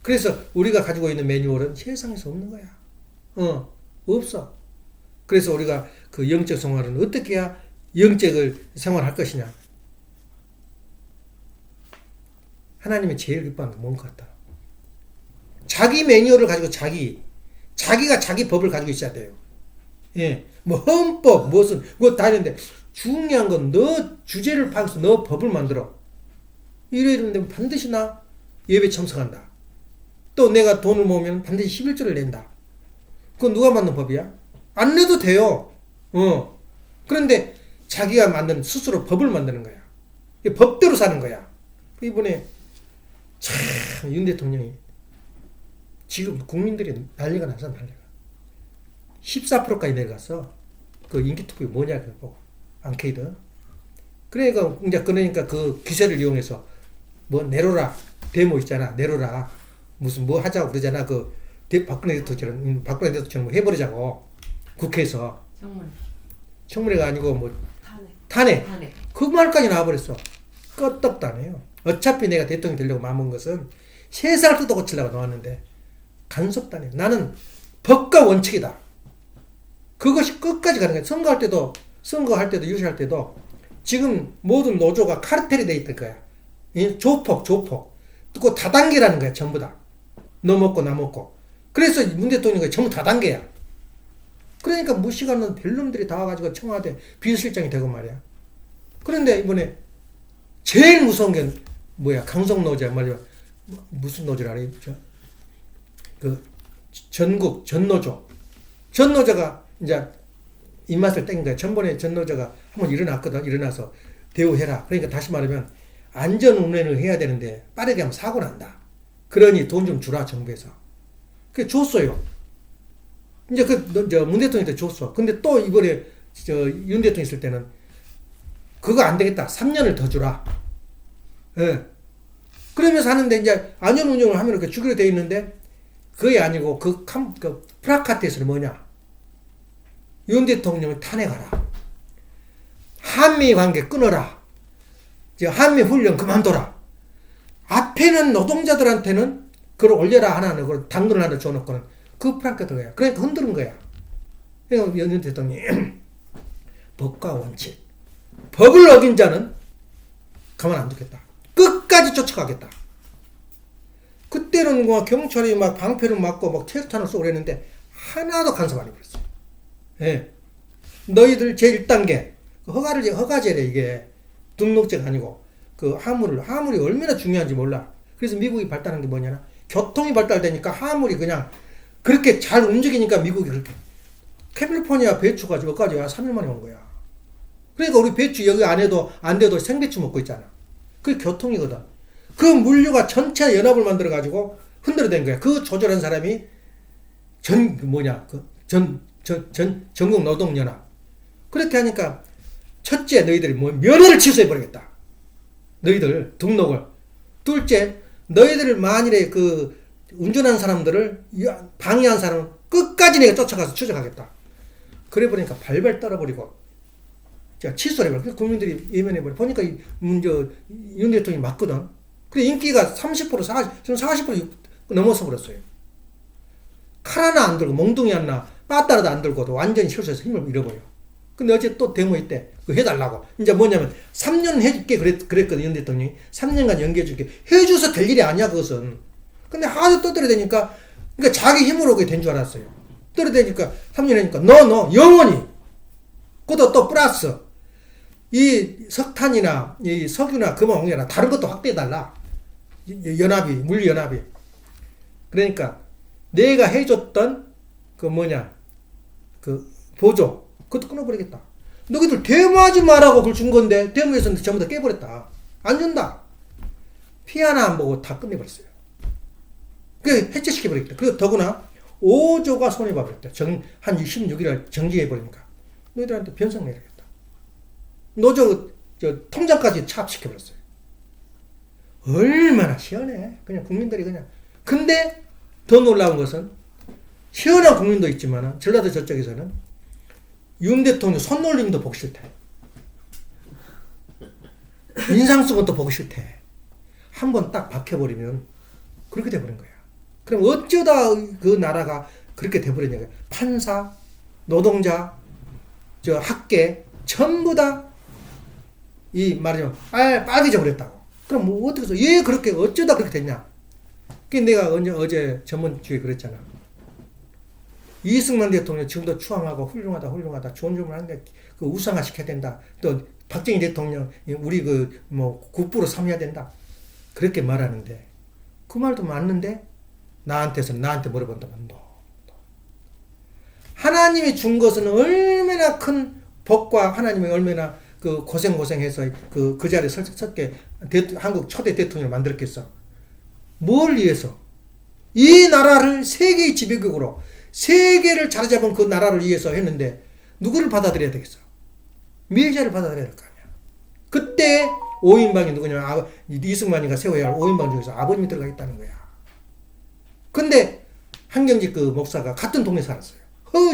그래서 우리가 가지고 있는 매뉴얼은 세상에서 없는 거야. 없어. 그래서 우리가 영적 생활은 어떻게 해야 영적을 생활할 것이냐. 하나님이 제일 기뻐하는 게 뭔 것 같다. 자기 매뉴얼을 가지고 자기가 자기 법을 가지고 있어야 돼요. 예. 헌법, 무슨, 그거 다 있는데, 중요한 건 너 주제를 파악해서 너 법을 만들어. 이러는데 반드시 나 예배 참석한다. 또 내가 돈을 모으면 반드시 11조를 낸다. 그건 누가 만든 법이야? 안 내도 돼요. 그런데 자기가 만든 스스로 법을 만드는 거야. 법대로 사는 거야. 이번에 참 윤 대통령이 지금 국민들이 난리가 나서 난리가. 14%까지 내려갔어. 그 인기 투표 뭐냐 그거 보고 앙케이드. 그러니까 그 기세를 이용해서 뭐 내로라 데모 있잖아. 내로라 무슨 뭐 하자고 그러잖아. 그 박근혜 대통령처럼 뭐 해버리자고 국회에서 청문회가 아니고 뭐 탄핵. 그 말까지 나와버렸어. 끄떡도 안 해요. 어차피 내가 대통령 되려고 마음먹은 것은 세상을 뜯어 고치려고 나왔는데 간섭도 안 해요. 나는 법과 원칙이다. 그것이 끝까지 가는 거야. 선거할 때도 유세할 때도 지금 모든 노조가 카르텔이 돼 있을 거야. 조폭. 또 다단계라는 거야. 전부 다. 너 먹고 나 먹고. 그래서 문 대통령이 전부 다단계야. 그러니까 무시가는 별놈들이 다 와가지고 청와대 비서실장이 되고 말이야. 그런데 이번에 제일 무서운 게 뭐야? 강성노조 말이야. 무슨 노조를 알아요? 그 전국 전노조가 이제 입맛을 땡긴 거야. 전번에 전노조가 한번 일어났거든. 일어나서 대우해라. 그러니까 다시 말하면 안전 운행을 해야 되는데 빠르게 하면 사고 난다. 그러니 돈 좀 주라 정부에서. 그게 줬어요. 이제 문 대통령한테 줬어. 근데 또 이번에 윤 대통령 있을 때는 그거 안 되겠다. 3년을 더 주라. 예. 그러면서 하는데 이제 안전 운영을 하면 이렇게 주기로 되어 있는데 그게 아니고 그 프라카트에서는 뭐냐? 윤 대통령을 탄핵하라. 한미 관계 끊어라. 한미 훈련 그만둬라. 앞에는 노동자들한테는 그걸 올려라 하나는 그걸 당근을 하나 줘놓고는 그 프라카트가 그러니까 흔드는 거야. 그러니까 윤 대통령이 법과 원칙. 법을 어긴 자는 가만 안 두겠다. 끝까지 쫓아가겠다. 그때는 뭐 경찰이 막 방패를 맞고 막 체류탄을 쏘고 그랬는데 하나도 간섭 안 해버렸어요. 예. 너희들 제1단계 허가제래 이게 등록제가 아니고 그 화물이 얼마나 중요한지 몰라. 그래서 미국이 발달한 게 뭐냐나 교통이 발달되니까 화물이 그냥 그렇게 잘 움직이니까 미국이 그렇게 캘리포니아 배추 가지고 여기까지 3일 만에 온 거야. 그러니까 우리 배추 여기 안 돼도 생배추 먹고 있잖아. 그게 교통이거든. 그 물류가 전체 연합을 만들어 가지고 흔들어댄 거야. 그 조절한 사람이 전국 노동연합. 그렇게 하니까 첫째 너희들이 면허를 취소해 버리겠다. 너희들 등록을. 둘째 너희들을 만일에 그 운전한 사람들을 방해한 사람은 끝까지 내가 쫓아가서 추적하겠다. 그래 보니까 발발 떨어버리고 취소를 해버려. 그래서 국민들이 예면해버려. 보니까 윤 대통령이 맞거든. 그래 인기가 30% 40% 넘어서 버렸어요. 칼 하나 안 들고 몽둥이 하나 빠따라도 안 들고도 완전히 실수해서 힘을 잃어버려. 근데 어제 또 데모 있대. 그거 해달라고. 이제 뭐냐면 3년 해줄게 그랬거든 윤 대통령이. 3년간 연기해줄게. 해줘서 될 일이 아니야 그것은. 근데 하도 떠들어대니까 그러니까 자기 힘으로 그게 된 줄 알았어요. 떠들어대니까 3년 하니까 너 영원히 그것도 또 플러스 이 석탄이나 이 석유나 금화홍이나 다른 것도 확대해달라. 물리연합이. 그러니까 내가 해줬던 그 보조 그것도 끊어버리겠다. 너희들 데모하지 말라고 그걸 준 건데 데모에서는 전부 다 깨버렸다. 안 준다. 피 하나 안 보고 다 끝내버렸어요. 그게 해체시켜버리겠다. 그리고 더구나 5조가 손해봐버렸다. 한 26일을 정지해버리니까 너희들한테 변상 내리겠다. 노조 통장까지 차압시켜버렸어요. 얼마나 시원해. 그냥 국민들이 그냥. 근데 더 놀라운 것은 시원한 국민도 있지만 전라도 저쪽에서는 윤 대통령 손놀림도 보기 싫대. 인상 쓰고 또 보기 싫대. 한 번 딱 박혀버리면 그렇게 돼버린 거야. 그럼 어쩌다 그 나라가 그렇게 돼버리냐. 판사, 노동자, 학계 전부 다 이 말하자면 빨개져 버렸다고. 그럼 뭐 어떻게 해서 얘 그렇게 어쩌다 그렇게 됐냐. 그 내가 어제 전번 주에 그랬잖아. 이승만 대통령 지금도 추앙하고 훌륭하다 좋은 점을 하는데 그 우상화 시켜야 된다. 또 박정희 대통령 우리 그 뭐 국부로 삼아야 된다. 그렇게 말하는데 그 말도 맞는데 나한테 물어본다면 하나님이 준 것은 얼마나 큰 복과 하나님이 얼마나 그 고생해서 그 자리에 설득 한국 초대 대통령을 만들었겠어. 뭘 위해서? 이 나라를 세계의 지배국으로 세계를 자리잡은 그 나라를 위해서 했는데 누구를 받아들여야 되겠어? 메시아를 받아들여야 될 거 아니야. 그때 5인방이 누구냐면 이승만이가 세워야 할 5인방 중에서 아버님이 들어가 있다는 거야. 근데 한경직 그 목사가 같은 동네 살았어요.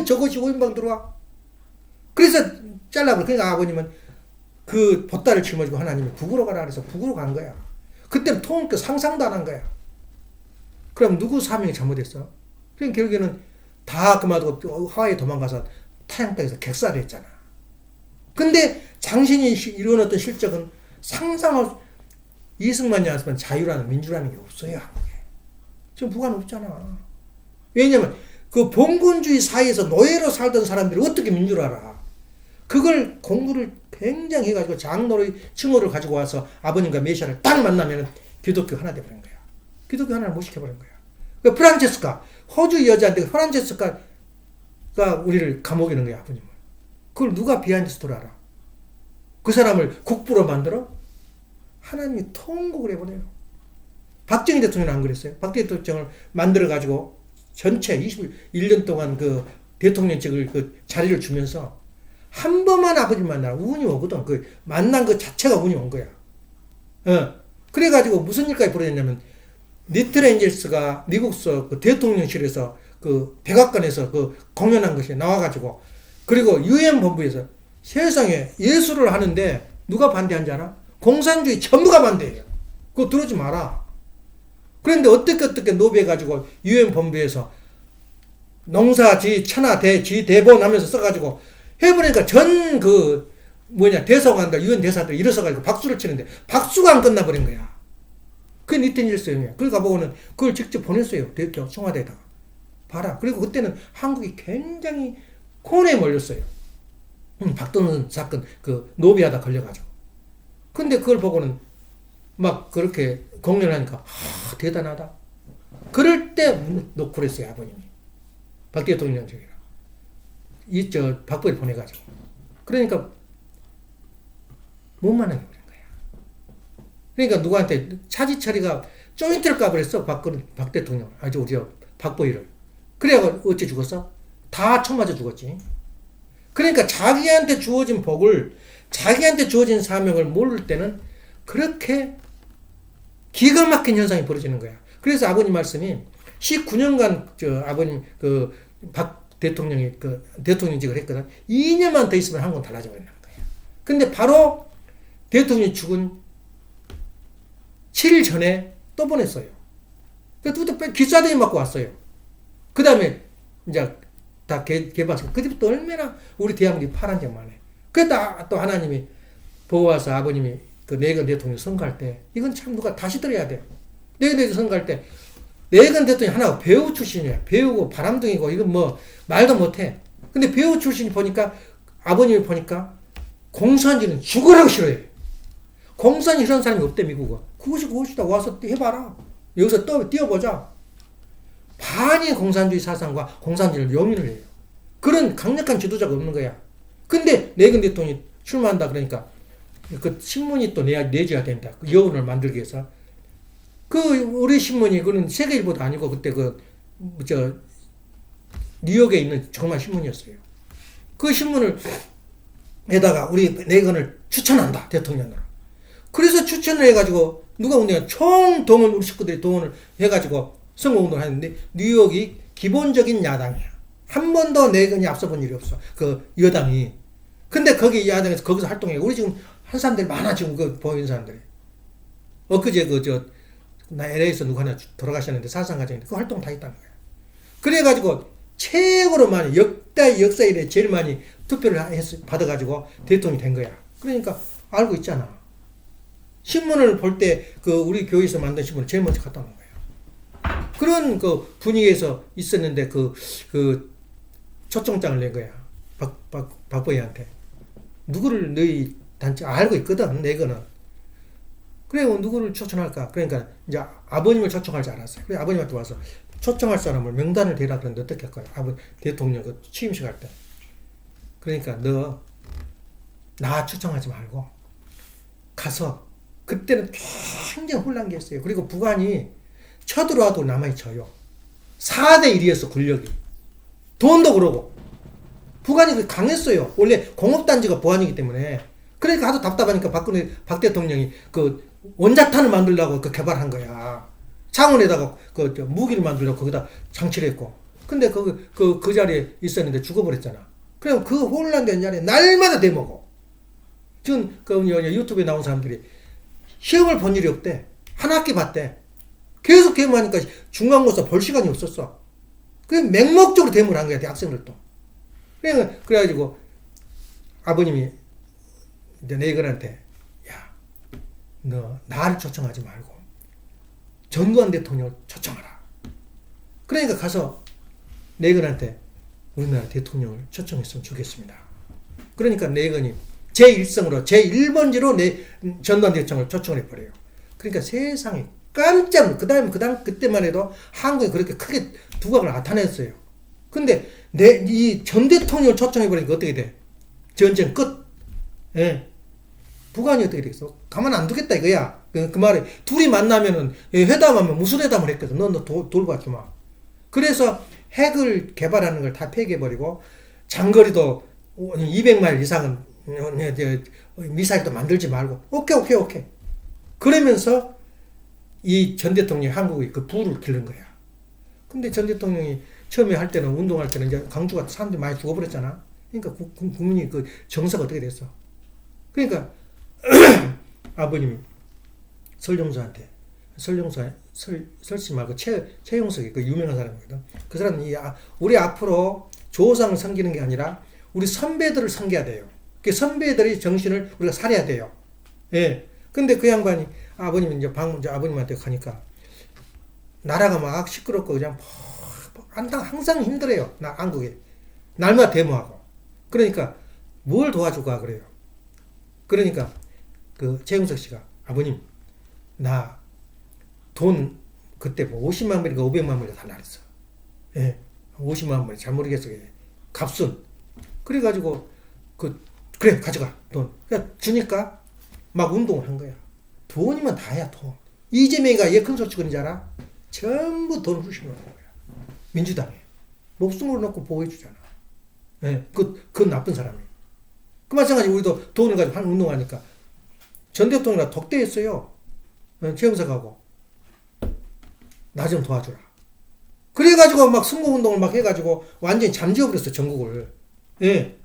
저것이 5인방 들어와? 그래서 잘라버려. 그러니까 아버님은 그 보따리를 짊어지고 하나님이 북으로 가라 그래서 북으로 간 거야. 그때는 통일교 상상도 안 한 거야. 그럼 누구 사명이 잘못했어? 그럼 결국에는 다 그만두고 하와이에 도망가서 타양 땅에서 객사를 했잖아. 근데 당신이 이룬 어떤 실적은 상상할 이승만이 왔으면 자유라는 민주라는 게 없어요. 한국에. 지금 북한 없잖아. 왜냐면 그 봉건주의 사회에서 노예로 살던 사람들이 어떻게 민주를 알아? 그걸 공부를 굉장히 해가지고 장로의 칭호를 가지고 와서 아버님과 메시아를 딱 만나면 기독교 하나 돼버린 거야. 기독교 하나를 못 시켜버린 거야. 그 프란체스카, 호주 여자인데 프란체스카가 우리를 감옥에 넣은 거야, 아버님을. 그걸 누가 비하인드 스토리 알아? 그 사람을 국부로 만들어? 하나님이 통곡을 해버려요. 박정희 대통령은 안 그랬어요. 박정희 대통령을 만들어가지고 전체 21년 동안 그 대통령직을 그 자리를 주면서 한 번만 아버지 만나라. 운이 오거든. 그 만난 그 자체가 운이 온 거야. 그래가지고 무슨 일까지 벌어졌냐면, 리틀 엔젤스가 미국서 그 대통령실에서 그 백악관에서 그 공연한 것이 나와가지고, 그리고 유엔 본부에서 세상에 예술을 하는데 누가 반대한 줄 알아? 공산주의 전부가 반대해요. 그거 들어오지 마라. 그런데 어떻게 노비해가지고 유엔 본부에서 농사지 천하대 지 대본 하면서 써가지고 해보니까 전 그 대사관과 유엔 대사들 일어서가지고 박수를 치는데 박수가 안 끝나버린 거야. 그게 니텐일스형이야. 그걸 가보고는 그걸 직접 보냈어요. 대표 청와대에다가. 봐라. 그리고 그때는 한국이 굉장히 코너에 몰렸어요. 박동원 사건 그 노비하다 걸려가지고. 근데 그걸 보고는 막 그렇게 공연하니까 대단하다. 그럴 때 놓고 그랬어요, 아버님이. 박 대통령 저기라. 박보를 보내가지고. 그러니까 못 만나게 그런 거야. 그러니까 누구한테 차지철이가 조인트를 까버렸어, 박 대통령. 우리 박보일을. 그래야 어째 죽었어? 다 총 맞아 죽었지. 그러니까 자기한테 주어진 복을, 자기한테 주어진 사명을 모를 때는 그렇게 기가 막힌 현상이 벌어지는 거야. 그래서 아버님 말씀이 19년간 아버님 박 대통령이 대통령직을 했거든. 2년만 더 있으면 한국은 달라져 버린다는 거야. 근데 바로 대통령이 죽은 7일 전에 또 보냈어요. 또 기사대에 맞고 왔어요. 그 다음에 이제 다 개박했어요. 그때부터 얼마나 우리 대한민국이 파란색만 해. 그랬다 또 하나님이 보호와서 아버님이 그 레이건 대통령 선거할 때, 이건 참 누가 다시 들어야 돼. 레이건 대통령 선거할 때, 레이건 대통령이 하나 배우 출신이야. 배우고 바람둥이고, 이건 뭐, 말도 못해. 근데 배우 출신이 보니까, 아버님이 보니까, 공산주의는 죽으라고 싫어해. 공산이 이런 사람이 없대, 미국은. 그것이다. 와서 해봐라. 여기서 뛰어보자. 반이 공산주의 사상과 공산주의를 용인을 해요. 그런 강력한 지도자가 없는 거야. 근데 레이건 대통령이 출마한다 그러니까 그 신문이 또 내줘야 된다. 그 여론을 만들기 위해서. 우리 신문이 그는 세계일보도 아니고 그때 뉴욕에 있는 정말 신문이었어요. 그 신문을 에다가 우리 레이건을 추천한다, 대통령으로. 그래서 추천을 해가지고 누가 운동해? 총 동원, 우리 식구들이 동원을 해가지고 선거운동을 하는데 뉴욕이 기본적인 야당이야. 한 번도 레이건이 앞서 본 일이 없어. 그 여당이. 근데 거기 야당에서 거기서 활동해. 우리 지금 한 사람들이 많아, 지금 보이는 사람들이. 엊그제 LA에서 누구 하나 돌아가셨는데 사상가정인데 그 활동 다 했다는 거야. 그래가지고 최고로 많이, 역사 이래 제일 많이 투표를 받아가지고 대통령이 된 거야. 그러니까 알고 있잖아. 신문을 볼 때 우리 교회에서 만든 신문을 제일 먼저 갖다 놓은 거야. 그런 분위기에서 있었는데 초청장을 낸 거야. 박보희한테. 누구를 너희 단체 알고 있거든, 내 거는. 그래, 누구를 초청할까? 그러니까 이제 아버님을 초청할 줄 알았어요. 그래, 아버님한테 와서 초청할 사람을 명단을 대라 그랬는데 어떻게 할 거야? 대통령 그 취임식 할 때. 그러니까 너 나 초청하지 말고 가서, 그때는 굉장히 혼란기였어요. 그리고 북한이 쳐들어와도 남아있어요. 4대 1이었어, 권력이. 돈도 그러고. 북한이 강했어요. 원래 공업단지가 보안이기 때문에. 그러니까 하도 답답하니까 박 대통령이 그 원자탄을 만들려고 그 개발한 거야. 창원에다가 무기를 만들려고 거기다 장치를 했고. 근데 그 자리에 있었는데 죽어버렸잖아. 그럼 그 혼란된 자리에 날마다 대먹어. 지금 유튜브에 나온 사람들이 시험을 본 일이 없대. 한 학기 봤대. 계속 대모하니까 중간고사 볼 시간이 없었어. 그래서 맹목적으로 대모를 한 거야, 대학생들도. 그래가지고 아버님이 이제 내근한테, 야, 너 나를 초청하지 말고 전두환 대통령을 초청하라. 그러니까 가서 내근한테 우리나라 대통령을 초청했으면 좋겠습니다. 그러니까 내근이 제1성으로 제1번지로 전두환 대통령을 초청을 해버려요. 그러니까 세상에 깜짝 그때만 해도 한국이 그렇게 크게 두각을 나타냈어요. 근데 이 전 대통령을 초청해버리니까 어떻게 돼? 전쟁 끝. 예. 북한이 어떻게 되겠어? 가만 안 두겠다 이거야. 그 말에 둘이 만나면은 회담하면 무슨 회담을 했거든. 너 돌봐주지 마. 그래서 핵을 개발하는 걸 다 폐기해버리고 장거리도 200마일 이상은 미사일도 만들지 말고 오케이. 그러면서 이 전 대통령이 한국의 그 부를 기른 거야. 근데 전 대통령이 처음에 할 때는, 운동할 때는 이제 강주가 사람들이 많이 죽어버렸잖아. 그러니까 국민이 그 정서가 어떻게 됐어? 그러니까 아버님이 설정수한테, 설씨 말고 최용석이 그 유명한 사람이거든. 그 사람은 우리 앞으로 조상을 섬기는 게 아니라 우리 선배들을 섬겨야 돼요. 그 선배들의 정신을 우리가 살려야 돼요. 예. 근데 그 양반이, 아버님이 이제 아버님한테 가니까 나라가 막 시끄럽고 그냥 항상 힘들어요. 한국에. 날마다 데모하고. 그러니까 뭘 도와줄까 그래요. 그러니까 그 최용석 씨가, 아버님, 나 돈 그때 뭐 50만 불인가 500만 불인가 달라 그랬어. 예. 50만 불, 잘 모르겠어요. 값은. 그래가지고 그래 가져가 돈. 그냥 주니까 막 운동을 한 거야. 돈이면 다야, 돈. 이재명이가 얘 큰 소치 그런지 알아? 전부 돈을 후심을 하는 거야. 민주당에. 목숨을 놓고 보호해주잖아. 예, 그 나쁜 사람이. 그 마찬가지로 우리도 돈을 가지고 하는 운동하니까. 전 대통령이랑 독대했어요. 최영석하고. 나 좀 도와주라. 그래가지고 막 선거운동을 막 해가지고 완전히 잠재워버렸어, 전국을. 예.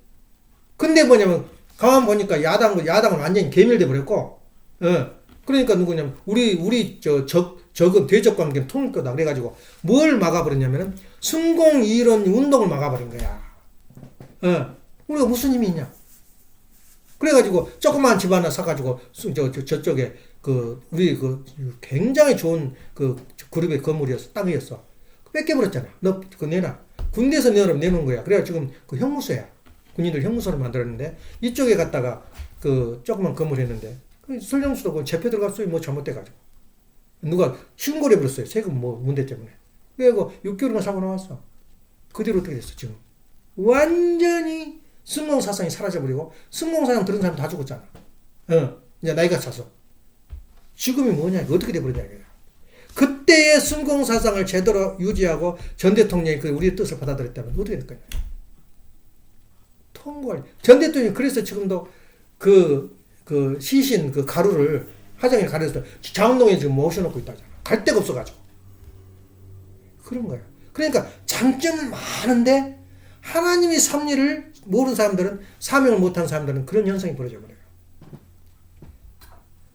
근데 뭐냐면, 가만 보니까 야당은 완전히 개멸돼 버렸고, 예. 그러니까 누구냐면, 우리 적은 대적 관계는 통일 거다. 그래가지고, 뭘 막아버렸냐면은, 순공이론 운동을 막아버린 거야. 예. 우리가 무슨 힘이 있냐? 그래가지고, 조그만 집 하나 사가지고, 저쪽에, 우리 굉장히 좋은 그룹의 건물이었어. 땅이었어. 뺏겨버렸잖아. 너 그거 내놔. 군대에서 내놓은 거야. 그래가 지금 그 형무소야. 군인들 형무소를 만들었는데, 이쪽에 갔다가 조그만 건물 했는데, 설령수도 그 재표 들어갔어요. 뭐 잘못돼가지고. 누가 신고를 해버렸어요. 세금 문제 때문에. 그래서 6개월간 사고 나왔어. 그 뒤로 어떻게 됐어, 지금? 완전히 승공사상이 사라져버리고, 승공사상 들은 사람 다 죽었잖아. 이제 나이가 차서. 지금이 뭐냐, 이거 어떻게 돼버리냐, 이거야. 그때의 승공사상을 제대로 유지하고 전 대통령이 우리의 뜻을 받아들였다면 어떻게 될 거냐. 통과를. 전 대통령이 그래서 지금도 시신 가루를 화장에 가려서 장흥동에 지금 모셔놓고 있다잖아. 갈 데가 없어가지고. 그런 거야. 그러니까 장점은 많은데 하나님의 섭리를 모르는 사람들은, 사명을 못한 사람들은 그런 현상이 벌어져 버려요.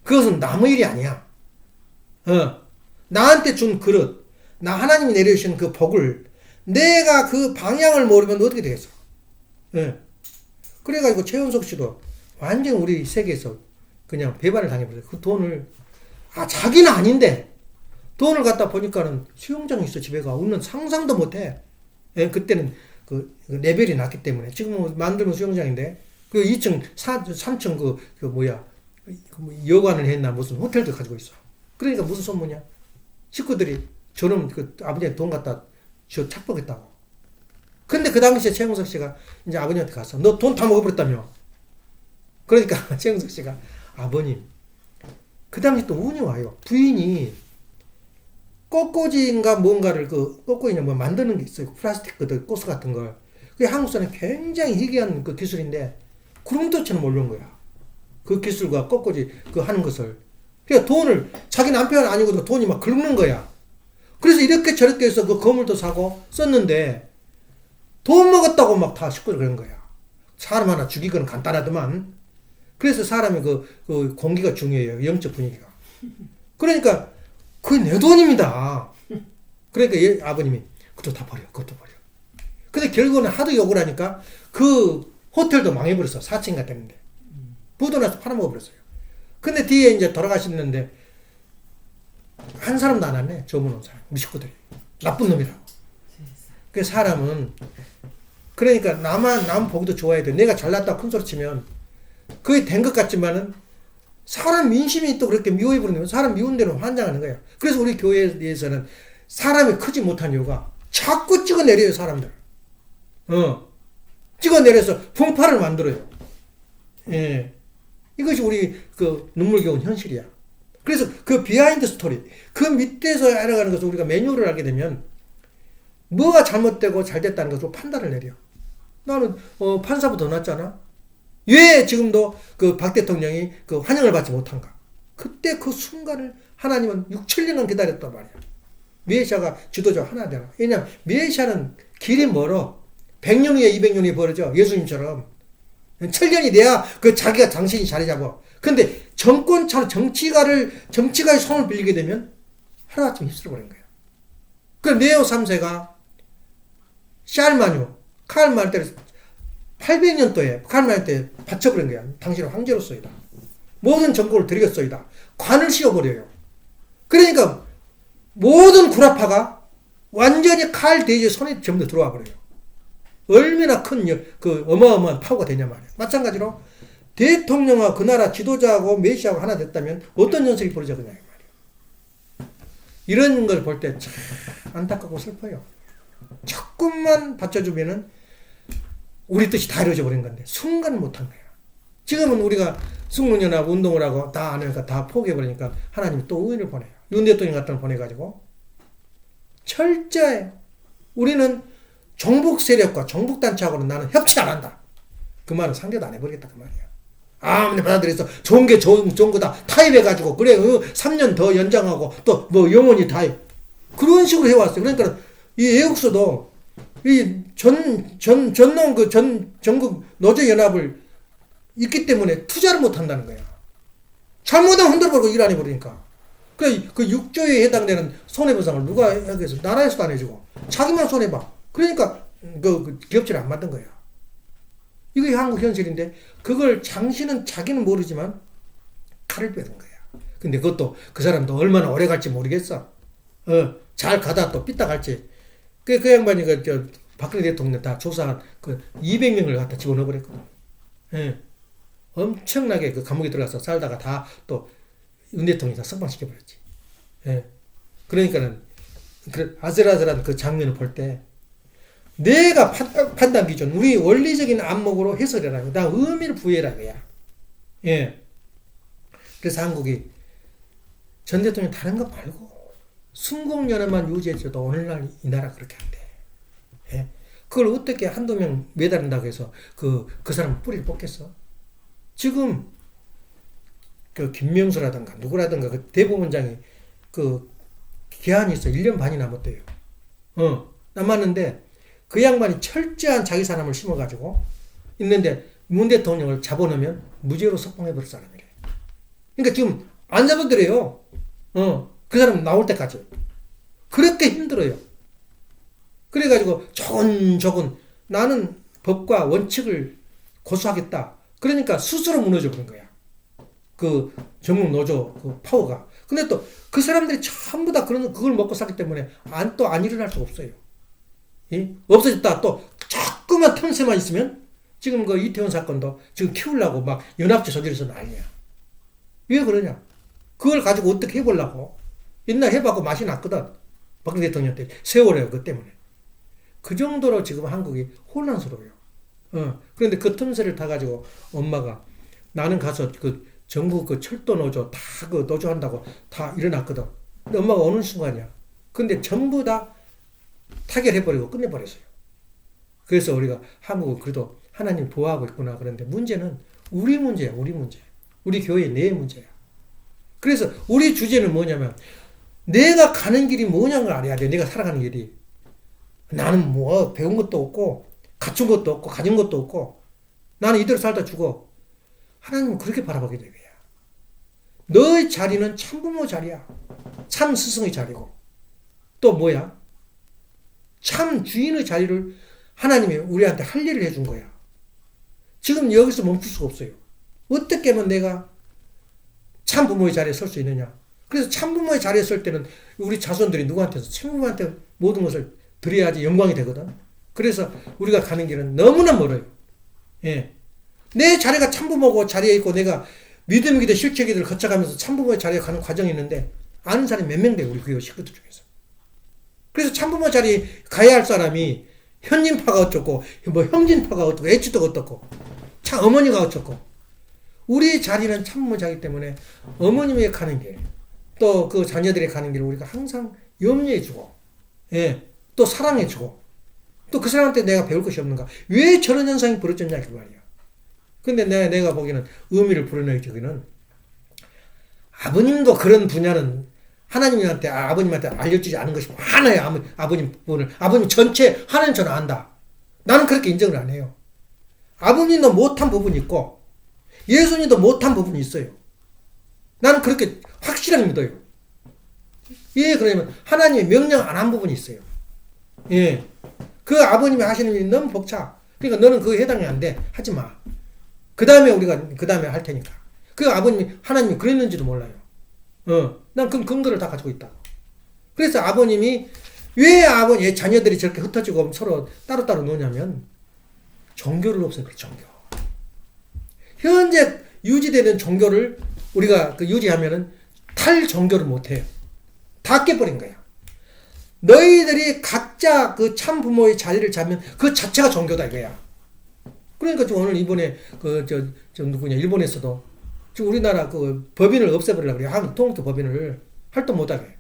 그것은 남의 일이 아니야. 나한테 준 그릇, 하나님이 내려주신 그 복을 내가 그 방향을 모르면 어떻게 되겠어? 예. 그래가지고 최윤석 씨도 완전 우리 세계에서 그냥 배반을 당해버렸어요. 그 돈을, 자기는 아닌데, 돈을 갖다 보니까는 수영장이 있어, 집에가. 우리는 상상도 못 해. 예, 그때는 그 레벨이 낮기 때문에 지금 만들면 수영장인데 그 2층, 3층 여관을 했나 무슨 호텔도 가지고 있어. 그러니까 무슨 소문이야? 식구들이 저놈 그 아버지한테 돈 갖다 저 착복했다고. 근데 그 당시에 최영석 씨가 이제 아버님한테 가서 너 돈 다 먹어버렸다며. 그러니까 최영석 씨가 아버님 그 당시 또 운이 와요. 부인이 꽃꽂이인가 뭔가를 꽃꽂이냐 뭐 만드는 게 있어요. 플라스틱 꽃 같은 걸. 그게 한국사는 굉장히 희귀한 그 기술인데 구름도처럼 올려온 거야. 그 기술과 꽃꽂이 하는 것을. 그러니까 돈을 자기 남편 아니고도 돈이 막 긁는 거야. 그래서 이렇게 저렇게 해서 그 거물도 사고 썼는데 돈 먹었다고 막 다 식구들 그런 거야. 사람 하나 죽이거나 간단하더만. 그래서 사람의 그 공기가 중요해요. 영적 분위기가. 그러니까 그게 내 돈입니다. 그러니까 아버님이 그것도 다 버려. 그것도 버려. 근데 결국은 하도 욕을 하니까 그 호텔도 망해버렸어. 4층 같았는데. 부도 나서 팔아먹어버렸어요. 근데 뒤에 이제 돌아가셨는데 한 사람도 안 왔네. 저문 온 사람. 우리 식구들이. 나쁜 놈이라고. 그 사람은 그러니까 남 보기도 좋아야 돼. 내가 잘났다고 큰소리 치면 그게 된 것 같지만은 사람 민심이 또 그렇게 미워해버리면 사람 미운 대로 환장하는 거야. 그래서 우리 교회에서는 사람이 크지 못한 이유가 자꾸 찍어내려요, 사람들. 찍어내려서 풍파를 만들어요. 예. 이것이 우리 그 눈물겨운 현실이야. 그래서 그 비하인드 스토리, 그 밑에서 알아가는 것을 우리가 매뉴얼을 알게 되면 뭐가 잘못되고 잘됐다는 것으로 판단을 내려. 나는 판사보다 더 낫잖아. 왜 지금도 그 박 대통령이 그 환영을 받지 못한가? 그때 그 순간을 하나님은 6, 7년간 기다렸단 말이야. 메시아가 지도자 하나 되라. 왜냐하면 메시아는 길이 멀어. 100년 후에 200년이 벌어져. 예수님처럼. 7년이 돼야 그 자기가 당신이 자리 잡아. 근데 정권차로 정치가의 손을 빌리게 되면 하루아침에 휩쓸어버린 거야. 그 네오 3세가 샬마뉴, 칼마르 때 800년도에 칼마르 때 바쳐버린 거야. 당신은 황제로서이다. 모든 정권을 드리겠소이다. 관을 씌워버려요. 그러니까 모든 구라파가 완전히 칼 대지의 손에 전부 들어와 버려요. 얼마나 큰 그 어마어마한 파워가 되냐 말이야. 마찬가지로 대통령과 그 나라 지도자하고 메시아하고 하나 됐다면 어떤 현상이 벌어져 그냐 말이야. 이런 걸 볼 때 참 안타깝고 슬퍼요. 조금만 받쳐주면은 우리 뜻이 다 이루어져 버린 건데 순간 못한 거야. 지금은 우리가 승문연합 운동을 하고 다 안 하니까 다 포기해버리니까 하나님이 또 의인을 보내요. 윤 대통령 같은 걸 보내가지고 철저해. 우리는 종북 세력과 종북 단체하고는 나는 협치 안 한다. 그 말은 상대도 안 해버리겠다 그 말이야. 아무리 받아들여서 좋은 게 좋은 거다 타협해가지고 그래 3년 더 연장하고 또 뭐 영원히 타협 그런 식으로 해왔어요. 그러니까 이 애국서도 이 전국 노조연합을 있기 때문에 투자를 못 한다는 거야. 잘못하면 흔들어버리고 일 안 해버리니까. 그 6조에 해당되는 손해보상을 누가 하겠어? 나라에서도 안 해주고 자기만 손해봐. 그러니까 그 기업체를 안 만든 거야. 이게 한국 현실인데 그걸 자기는 모르지만 칼을 빼는 거야. 근데 그것도 그 사람도 얼마나 오래 갈지 모르겠어. 잘 가다 또 삐딱할지. 그 양반이 박근혜 대통령 다 조사한 200명을 갖다 집어넣어버렸거든. 예. 엄청나게 그 감옥에 들어가서 살다가 다 또 윤 대통령이 다 석방시켜버렸지. 예. 그러니까는 그 아슬아슬한 그 장면을 볼 때 내가 판단 기준, 우리 원리적인 안목으로 해석해라. 나 의미를 부여해라 이거야. 예. 그래서 한국이 전 대통령 다른 거 말고 순국연합만 유지해줘도 오늘날 이 나라 그렇게 안 돼. 예. 그걸 어떻게 한두 명 매달린다고 해서 그 사람 뿌리를 뽑겠어? 지금 그 김명수라든가 누구라든가 그 대법원장이 그 기한이 있어. 1년 반이 남았대요. 남았는데 그 양반이 철저한 자기 사람을 심어가지고 있는데 문 대통령을 잡아놓으면 무죄로 석방해버릴 사람이래. 그러니까 지금 안 잡아들여요. 그 사람 나올 때까지. 그렇게 힘들어요. 그래가지고 조곤조곤 나는 법과 원칙을 고수하겠다. 그러니까 스스로 무너져 버린 거야. 그 전국 노조 그 파워가. 근데 또 그 사람들이 전부 다 그걸 먹고 살기 때문에 또 안 일어날 수가 없어요. 예? 없어졌다 또 조그만 틈새만 있으면 지금 그 이태원 사건도 지금 키우려고 막 연합체 저지르서 난리야. 왜 그러냐? 그걸 가지고 어떻게 해보려고? 옛날 해봤고 맛이 났거든. 박근혜 대통령 때. 세월호요, 그 때문에. 그 정도로 지금 한국이 혼란스러워요. 그런데 그 틈새를 타가지고 엄마가 나는 가서 그 전국 그 철도 노조 다 그 노조 한다고 다 일어났거든. 근데 엄마가 오는 순간이야. 근데 전부 다 타결해버리고 끝내버렸어요. 그래서 우리가 한국은 그래도 하나님 도와하고 있구나. 그런데 문제는 우리 문제야, 우리 문제. 우리 교회 내 문제야. 그래서 우리 주제는 뭐냐면 내가 가는 길이 뭐냐는 걸 알아야 돼. 내가 살아가는 길이. 나는 뭐 배운 것도 없고 갖춘 것도 없고 가진 것도 없고 나는 이대로 살다 죽어. 하나님은 그렇게 바라보게 될 거야. 너의 자리는 참부모 자리야. 참 스승의 자리고 또 뭐야? 참 주인의 자리를 하나님이 우리한테 할 일을 해준 거야. 지금 여기서 멈출 수가 없어요. 어떻게 하면 내가 참 부모의 자리에 설 수 있느냐. 그래서 참 부모의 자리에 설 때는 우리 자손들이 누구한테서 참부모한테 모든 것을 드려야지 영광이 되거든. 그래서 우리가 가는 길은 너무나 멀어요. 예. 내 자리가 참부모고 자리에 있고 내가 믿음이기도 실체기를 거쳐가면서 참부모의 자리에 가는 과정이 있는데 아는 사람이 몇 명 돼요. 우리 교회 식구들 중에서. 그래서 참부모 자리에 가야 할 사람이 현진파가 어쩌고 뭐 형진파가 어떻고 애지도가 어떻고 참 어머니가 어쩌고 우리 자리는 참부모 자리이기 때문에 어머님에게 가는 길 또 그 자녀들이 가는 길을 우리가 항상 염려해주고 예, 또 사랑해주고 또 그 사람한테 내가 배울 것이 없는가 왜 저런 현상이 벌어졌냐 그 말이야. 근데 내가 보기에는 의미를 불어넣기는 아버님도 그런 분야는 하나님한테 아버님한테 알려주지 않은 것이 많아요. 아버님 부분을 아버님 전체 하나님 저는 안다. 나는 그렇게 인정을 안 해요. 아버님도 못한 부분이 있고 예수님도 못한 부분이 있어요. 나는 그렇게 확실하게 믿어요. 예, 그러면 하나님의 명령 안 한 부분이 있어요. 예, 그 아버님이 하시는 일이 너무 벅차. 그러니까 너는 그거 해당이 안 돼. 하지 마. 그 다음에 우리가 그 다음에 할 테니까. 그 아버님이 하나님이 그랬는지도 몰라요. 난 그 근거를 다 가지고 있다. 그래서 아버님이 왜 아버님 자녀들이 저렇게 흩어지고 서로 따로따로 노냐면 종교를 없애는 종교. 현재 유지되는 종교를 우리가 그 유지하면은 탈 종교를 못해요. 다 깨버린 거야. 너희들이 각자 그 참 부모의 자리를 잡으면 그 자체가 종교다 이거야. 그러니까 지금 오늘 이번에 저 누구냐 일본에서도 지금 우리나라 그 법인을 없애버리려고 그래요. 한국 통일교 법인을 활동 못하게.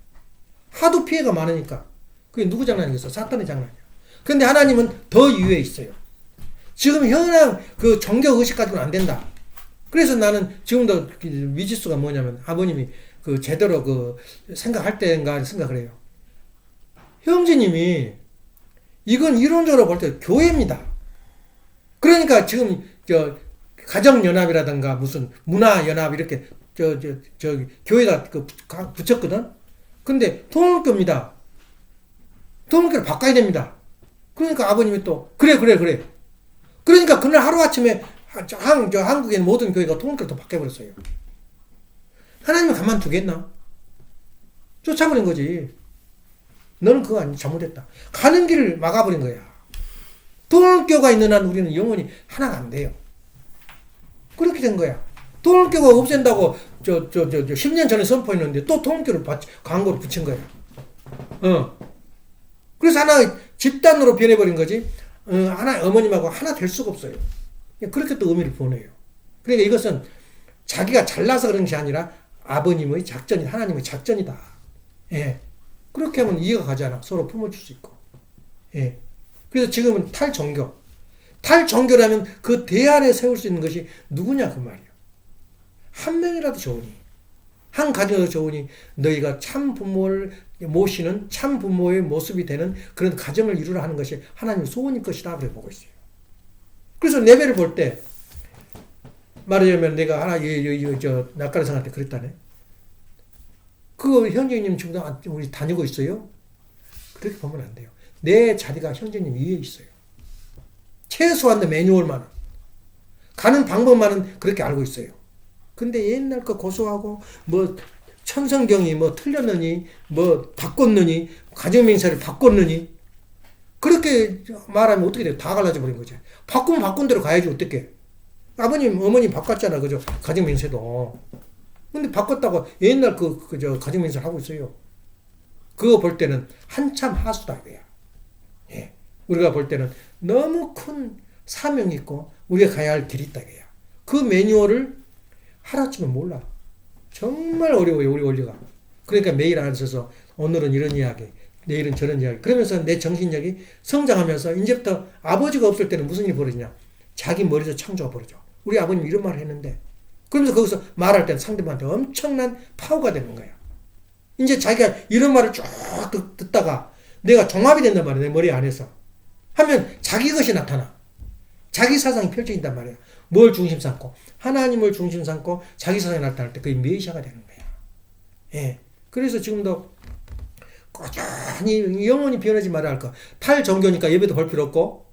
하도 피해가 많으니까. 그게 누구 장난이겠어? 사탄의 장난이야. 그런데 하나님은 더 유에 있어요. 지금 현황 그 종교 의식 가지고는 안 된다. 그래서 나는 지금도 미지수가 뭐냐면 아버님이 그 제대로 그 생각할 때인가 생각을 해요. 형제님이 이건 이론적으로 볼 때 교회입니다. 그러니까 지금 가정연합이라든가 무슨 문화연합 이렇게 교회가 그 붙였거든. 근데 통일교입니다. 통일교를 바꿔야 됩니다. 그러니까 아버님이 또 그래. 그러니까 그날 하루아침에 한국의 모든 교회가 통일교로 바뀌어버렸어요. 하나님은 가만두겠나? 쫓아버린 거지. 너는 그거 아니 잘못했다. 가는 길을 막아버린 거야. 통일교가 있는 한 우리는 영원히 하나가 안 돼요. 그렇게 된 거야. 통일교가 없앤다고 10년 전에 선포했는데 또 통일교를 광고를 붙인 거야. 그래서 하나 집단으로 변해버린 거지. 하나 어머님하고 하나 될 수가 없어요. 그렇게 또 의미를 보내요. 그러니까 이것은 자기가 잘나서 그런 것이 아니라 아버님의 작전이 하나님의 작전이다. 예. 그렇게 하면 이해가 가잖아. 서로 품어줄 수 있고. 예. 그래서 지금은 탈종교. 탈종교라면 그 대안에 세울 수 있는 것이 누구냐 그 말이야. 한 명이라도 좋으니 한 가정이라도 좋으니 너희가 참 부모를 모시는 참 부모의 모습이 되는 그런 가정을 이루라 하는 것이 하나님의 소원일 것이다 그래 보고 있어요. 그래서 내배를 볼 때 말하자면 내가 하나 낙가르상한테 그랬다네. 그거 형제님 지금 우리 다니고 있어요? 그렇게 보면 안 돼요. 내 자리가 형제님 위에 있어요. 최소한 매뉴얼만은 가는 방법만은 그렇게 알고 있어요. 근데 옛날 거 고소하고 뭐 천성경이 뭐 틀렸느니 뭐 바꿨느니 가정명사를 바꿨느니 그렇게 말하면 어떻게 돼요? 다 갈라져 버린 거지. 바꾸면 바꾼 대로 가야지, 어떻게. 아버님, 어머님 바꿨잖아, 그죠? 가정명세도. 근데 바꿨다고 옛날 가정명세를 하고 있어요. 그거 볼 때는 한참 하수다, 이거야. 예. 우리가 볼 때는 너무 큰 사명이 있고, 우리가 가야 할 길이 있다, 이거야. 그 매뉴얼을 하루아침에 몰라. 정말 어려워요, 우리 원리가. 그러니까 매일 앉아서 오늘은 이런 이야기, 내일은 저런 이야기. 그러면서 내 정신력이 성장하면서 이제부터 아버지가 없을 때는 무슨 일이 벌어지냐. 자기 머리에서 창조가 벌어져. 우리 아버님 이런 말을 했는데. 그러면서 거기서 말할 때는 상대방한테 엄청난 파워가 되는 거야. 이제 자기가 이런 말을 쭉 듣다가 내가 종합이 된단 말이야. 내 머리 안에서. 하면 자기 것이 나타나. 자기 사상이 펼쳐진단 말이야. 뭘 중심 삼고 하나님을 중심 삼고 자기 사상이 나타날 때 그게 메시아가 되는 거야. 예. 그래서 지금도 꾸준히 영원히 변하지 말아야 할 거. 탈종교니까 예배도 볼 필요 없고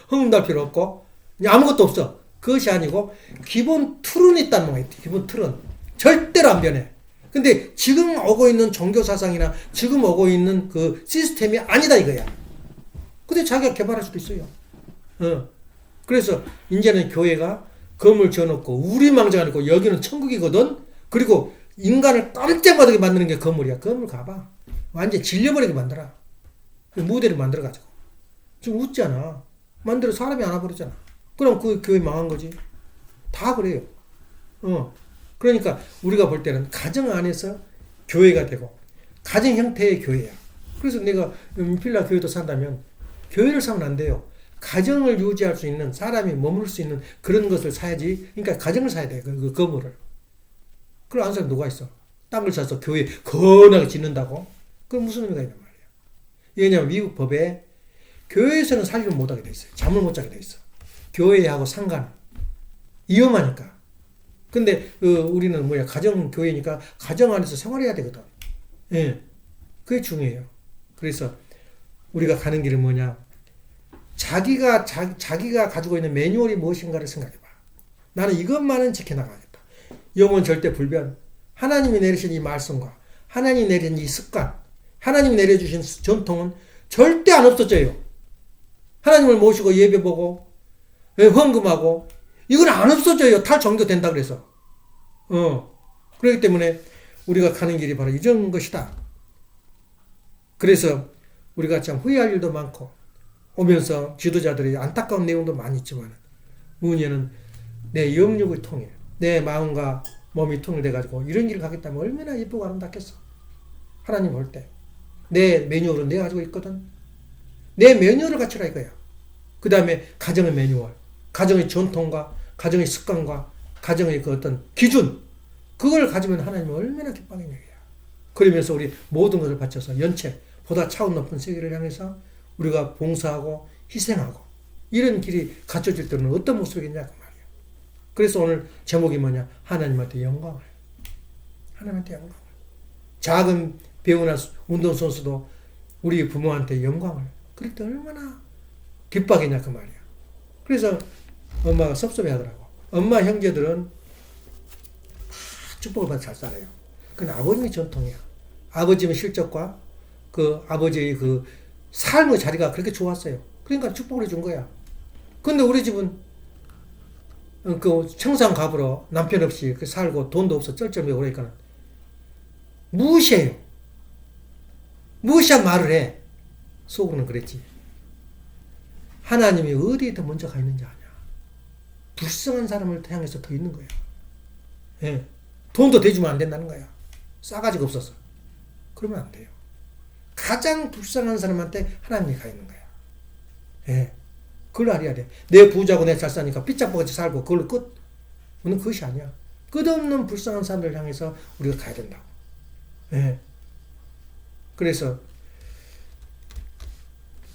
흥분도 할 필요 없고 아무것도 없어. 그것이 아니고 기본 틀은 있다는 거야. 기본 틀은. 절대로 안 변해. 근데 지금 오고 있는 종교 사상이나 지금 오고 있는 그 시스템이 아니다 이거야. 근데 자기가 개발할 수도 있어요. 그래서 이제는 교회가 건물 지어놓고 우리 망정하고 여기는 천국이거든. 그리고 인간을 깜짝받게 만드는 게 건물이야. 건물 가봐. 완전 질려버리게 만들어. 무대를 만들어가지고. 지금 웃잖아. 만들어 사람이 안 와버리잖아. 그럼 그 교회 망한 거지. 다 그래요. 그러니까 우리가 볼 때는 가정 안에서 교회가 되고 가정 형태의 교회야. 그래서 내가 필라 교회도 산다면 교회를 사면 안 돼요. 가정을 유지할 수 있는 사람이 머물 수 있는 그런 것을 사야지. 그러니까 가정을 사야 돼. 그 건물을. 그걸 안 사면 누가 있어? 땅을 사서 교회 거나게 짓는다고? 그럼 무슨 의미가 있단 말이야. 왜냐하면 미국 법에 교회에서는 살림을 못하게 돼 있어요. 잠을 못 자게 돼 있어. 교회하고 상관. 위험하니까. 근데 우리는 가정 교회니까 가정 안에서 생활해야 되거든. 예, 그게 중요해요. 그래서 우리가 가는 길은 뭐냐? 자기가 가지고 있는 매뉴얼이 무엇인가를 생각해봐. 나는 이것만은 지켜나가겠다. 영혼 절대 불변. 하나님이 내리신 이 말씀과 하나님이 내린 이 습관, 하나님이 내려주신 전통은 절대 안 없어져요. 하나님을 모시고 예배 보고 헌금하고 이건 안 없어져요. 탈종교 된다 그래서. 그렇기 때문에 우리가 가는 길이 바로 이런 것이다. 그래서 우리가 참 후회할 일도 많고 오면서 지도자들이 안타까운 내용도 많이 있지만 문제는 내 영역을 통해 내 마음과 몸이 통일돼가지고 이런 길을 가겠다면 얼마나 예쁘고 아름답겠어. 하나님 볼 때. 내 매뉴얼은 내가 가지고 있거든. 내 매뉴얼을 갖추라 이거야. 그 다음에 가정의 매뉴얼, 가정의 전통과 가정의 습관과 가정의 그 어떤 기준, 그걸 가지면 하나님은 얼마나 기뻐하겠냐. 그러면서 우리 모든 것을 바쳐서 연체, 보다 차원 높은 세계를 향해서 우리가 봉사하고 희생하고 이런 길이 갖춰질 때는 어떤 모습이겠냐 그 말이야. 그래서 오늘 제목이 뭐냐? 하나님한테 영광을. 하나님한테 영광을. 작은 배우나 운동선수도 우리 부모한테 영광을. 그럴 때 얼마나 기뻐하겠냐 그 말이야. 그래서 엄마가 섭섭해하더라고. 엄마 형제들은 축복을 받아 잘 살아요. 그건 아버님의 전통이야. 아버지의 실적과 그 아버지의 그 삶의 자리가 그렇게 좋았어요. 그러니까 축복을 해준 거야. 근데 우리 집은 그 청산갑으로 남편 없이 살고 돈도 없어 쩔쩔매고 그러니까 무시해요. 무시한 말을 해. 속으로는 그랬지. 하나님이 어디에 더 먼저 가 있는지 아냐. 불쌍한 사람을 향해서 더 있는 거야. 예. 돈도 대주면 안 된다는 거야. 싸가지가 없어서. 그러면 안 돼요. 가장 불쌍한 사람한테 하나님이 가 있는 거야. 예. 그걸 알아야 돼. 내 부자고 내가 잘 사니까 삐짝버같이 살고 그걸로 끝. 그건 그것이 아니야. 끝없는 불쌍한 사람을 향해서 우리가 가야 된다고. 예. 그래서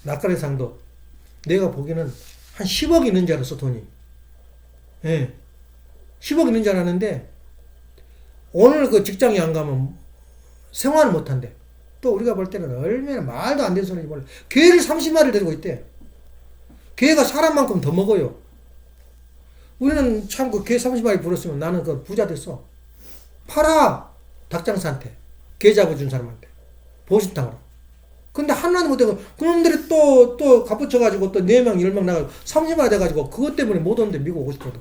낙관의 상도 내가 보기에는 한 10억 있는 줄 알았어, 돈이. 예. 10억 있는 줄 알았는데 오늘 그 직장에 안 가면 생활을 못 한대. 또 우리가 볼 때는 얼마나 말도 안 되는 소리인지 몰라. 개를 30마리를 데리고 있대. 개가 사람만큼 더 먹어요. 우리는 참 그 개 30마리 불었으면 나는 그 부자 됐어. 팔아! 닭장사한테. 개 잡아준 사람한테. 보신탕으로. 근데 하나도 못하고 그놈들이 또 갑붙여가지고 또 4명 10명 나가고 30만 돼가지고 그것 때문에 못 오는데 미국 오고 싶거든.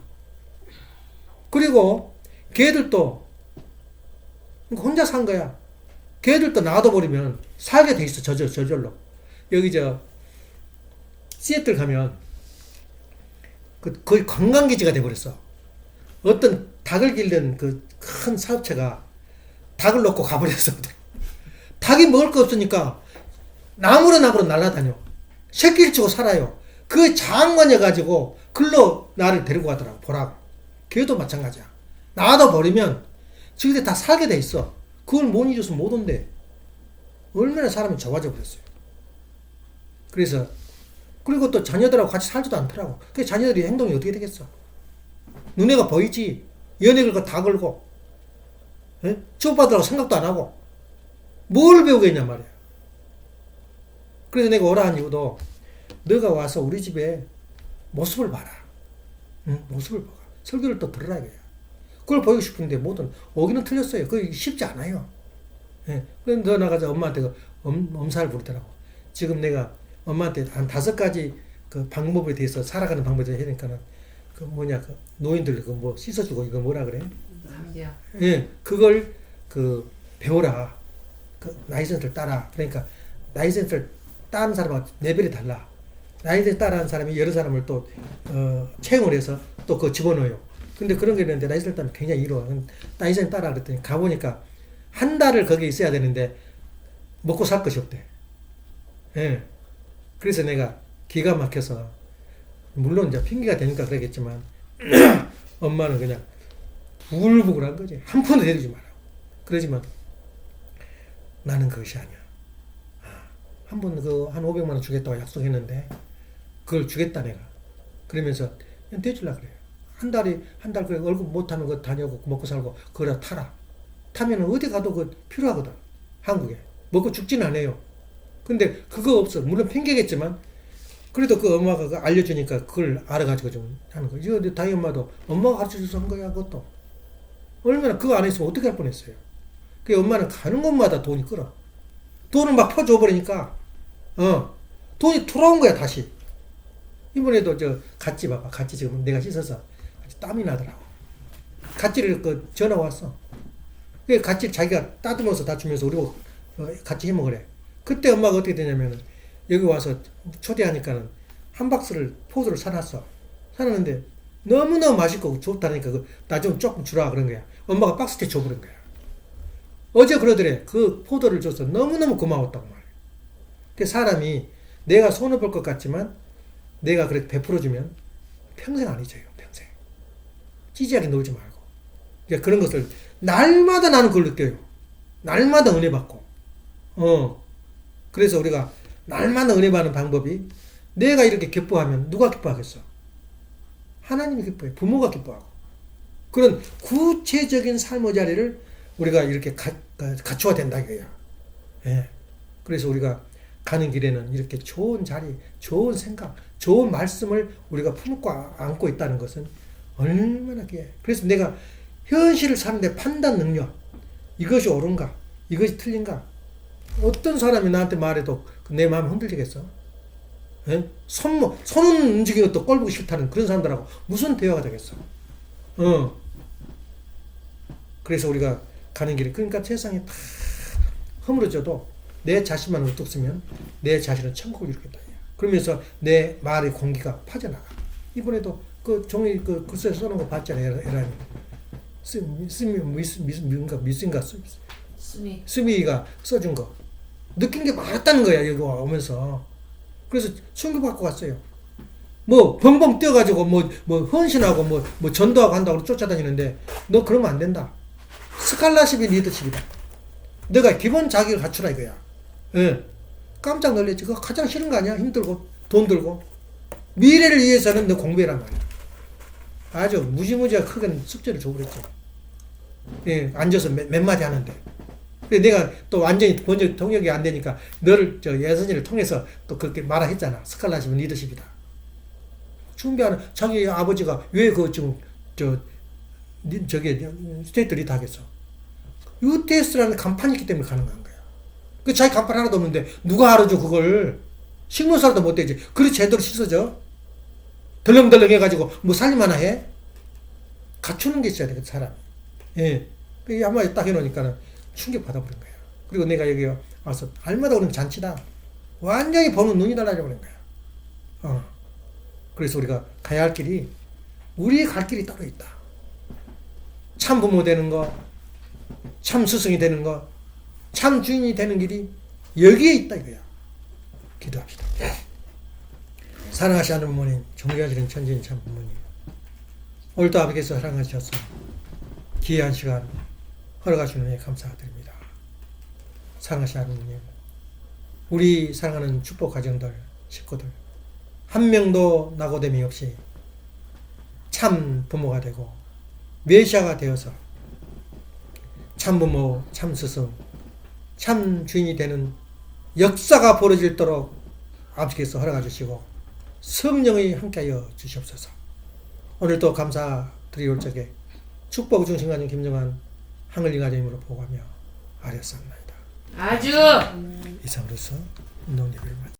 그리고 걔들도 혼자 산 거야. 걔들도 놔둬버리면 살게 돼 있어. 저절로. 여기 시애틀 가면 거의 관광기지가 돼버렸어. 어떤 닭을 기르는 그 큰 사업체가 닭을 놓고 가버렸어. 닭이 먹을 거 없으니까 나무로 날아다녀. 새끼를 치고 살아요. 그게 장관여가지고 글로 나를 데리고 가더라고. 보라고. 걔도 마찬가지야. 놔둬버리면 저기들 다 살게 돼 있어. 그걸 못 잊어서 못 온대. 얼마나 사람이 좁아져 버렸어요. 그래서 그리고 또 자녀들하고 같이 살지도 않더라고. 그 자녀들이 행동이 어떻게 되겠어? 눈에가 보이지. 연애 걸고 다 걸고 취업받으라고 생각도 안 하고 뭘 배우겠냐 말이야. 그래서 내가 오라 한 이유도 너가 와서 우리 집에 모습을 봐라. 응? 모습을 봐라. 설교를 또 들으라 이거야. 그걸 보이고 싶은데 뭐든 오기는 틀렸어요. 그게 쉽지 않아요. 예. 그래서 너 나가서 엄마한테 엄살을 부르더라고. 지금 내가 엄마한테 한 5가지 그 방법에 대해서 살아가는 방법에 대해서 해니까는 그 노인들 그 뭐 씻어주고 이거 뭐라 그래? 예. 그걸 배워라. 그 라이센스를 따라. 그러니까 라이센스를 따는 사람하고 레벨이 달라. 라이센스 따라하는 사람이 여러 사람을 또 채용을 해서 또 그거 집어넣어요. 근데 그런 게 있는데 라이센스 따면 굉장히 이루어. 라이센스 따라 그랬더니 가보니까 한 달을 거기 있어야 되는데 먹고 살 것이 없대. 예. 그래서 내가 기가 막혀서 물론 이제 핑계가 되니까 그러겠지만 엄마는 그냥 부글부글한 거지. 한 푼도 내주지 마라. 그러지만 나는 그것이 아니야. 한 번 한 500만 원 주겠다고 약속했는데 그걸 주겠다 내가. 그러면서 그냥 대주려고 그래요. 한 달 그래 월급 못하면 그 다녀고 먹고 살고 그거라 타라. 타면 어디 가도 그 필요하거든. 한국에. 먹고 죽지는 않아요. 근데 그거 없어. 물론 핑계겠지만 그래도 그 엄마가 그거 알려주니까 그걸 알아가지고 좀 하는 거야. 이거 다희 엄마도 엄마가 가르쳐줘서 한 거야 그것도. 얼마나 그거 안 했으면 어떻게 할 뻔했어요. 그 엄마는 가는 곳마다 돈이 끌어. 돈을 막 퍼줘버리니까 돈이 돌아온 거야 다시. 이번에도 갓지 봐봐. 갓지 지금 내가 씻어서 땀이 나더라고. 갓지를 전화 왔어. 그 갓지 자기가 따듬어서 다 주면서 우리 같이 해먹으래. 그때 엄마가 어떻게 되냐면은 여기 와서 초대하니까는 한 박스를 포도를 사놨어. 사놨는데 너무너무 맛있고 좋다니까 나 좀 조금 주라 그런 거야. 엄마가 박스째 줘버린 거야. 어제 그러더래. 그 포도를 줘서 너무너무 고마웠다고 말이야. 그 사람이 내가 손을 볼 것 같지만 내가 그렇게 베풀어주면 평생 안 잊어요. 평생. 찌지하게 놀지 말고. 그러니까 그런 것을 날마다 나는 그걸 느껴요. 날마다 은혜 받고. 그래서 우리가 날마다 은혜 받는 방법이 내가 이렇게 기뻐하면 누가 기뻐하겠어? 하나님이 기뻐해. 부모가 기뻐하고. 그런 구체적인 삶의 자리를 우리가 이렇게 갖춰야 된다 이거야. 예. 그래서 우리가 가는 길에는 이렇게 좋은 자리, 좋은 생각, 좋은 말씀을 우리가 품고 안고 있다는 것은 얼마나 귀해. 그래서 내가 현실을 사는데 판단 능력, 이것이 옳은가, 이것이 틀린가. 어떤 사람이 나한테 말해도 내 마음이 흔들리겠어? 예? 손 움직이는 것도 꼴 보기 싫다는 그런 사람들하고 무슨 대화가 되겠어? 그래서 우리가 가는 길에 그러니까 세상에 다 허물어져도 내 자신만 우뚝 쓰면 내 자신은 천국을 이루겠다. 그러면서 내 말의 공기가 퍼져나가. 이번에도 그 종이 글쎄 써놓은 거 봤잖아요. 에라니. 스미가 써준 거. 느낀 게 많았다는 거야. 여기 오면서. 그래서 충격받고 갔어요. 뭐 벙벙 뛰어가지고 뭐 헌신하고 뭐 전도하고 한다고 쫓아다니는데 너 그러면 안 된다. 스칼라십이 리더십이다. 너가 기본 자격을 갖추라 이거야. 예. 깜짝 놀랐지. 그거 가장 싫은 거 아니야? 힘들고 돈 들고 미래를 위해서는 너 공부해란 말이야. 아주 무지무지가 크게 숙제를 줘버렸지. 예. 앉아서 몇 마디 하는데. 내가 또 완전히 번역 통역이 안 되니까 너를 예선이를 통해서 또 그렇게 말했잖아. 스칼라십은 리더십이다. 준비하는 자기 아버지가 왜 지금 스테이트 리더 하겠어? UTS라는 간판이 있기 때문에 가능한 거야. 그 자기 간판 하나도 없는데 누가 알아줘 그걸. 식문사라도 못 되지. 그리 제대로 씻어져. 덜렁덜렁 해가지고 뭐 살림 하나 해? 갖추는 게 있어야 돼, 그 사람. 예. 그 한마디 딱 해놓으니까는 충격 받아버린 거야. 그리고 내가 여기 와서 알마다 오는 잔치다. 완전히 보는 눈이 달라져버린 거야. 그래서 우리가 가야 할 길이, 우리의 갈 길이 따로 있다. 참 부모 되는 거, 참 스승이 되는 거, 참 주인이 되는 길이 여기에 있다 이거야. 기도합시다. 사랑하시는 부모님, 존경하시는 천지인 참 부모님, 오늘도 아버지께서 사랑하셔서 귀한 시간 허락하시는 은혜 감사드립니다. 사랑하시는 부모님, 우리 사랑하는 축복 가정들, 식구들 한 명도 낙오됨이 없이 참 부모가 되고 메시아가 되어서 참 부모, 참 스승, 참 주인이 되는 역사가 벌어질도록 아버지께서 허락해 주시고 성령이 함께하여 주시옵소서. 오늘도 감사드리올 적에 축복 중심가정 김정한 한글리 가정님으로 보고하며 아뢰었습니다. 아주 이상으로서 운동 예배를 마칩니다.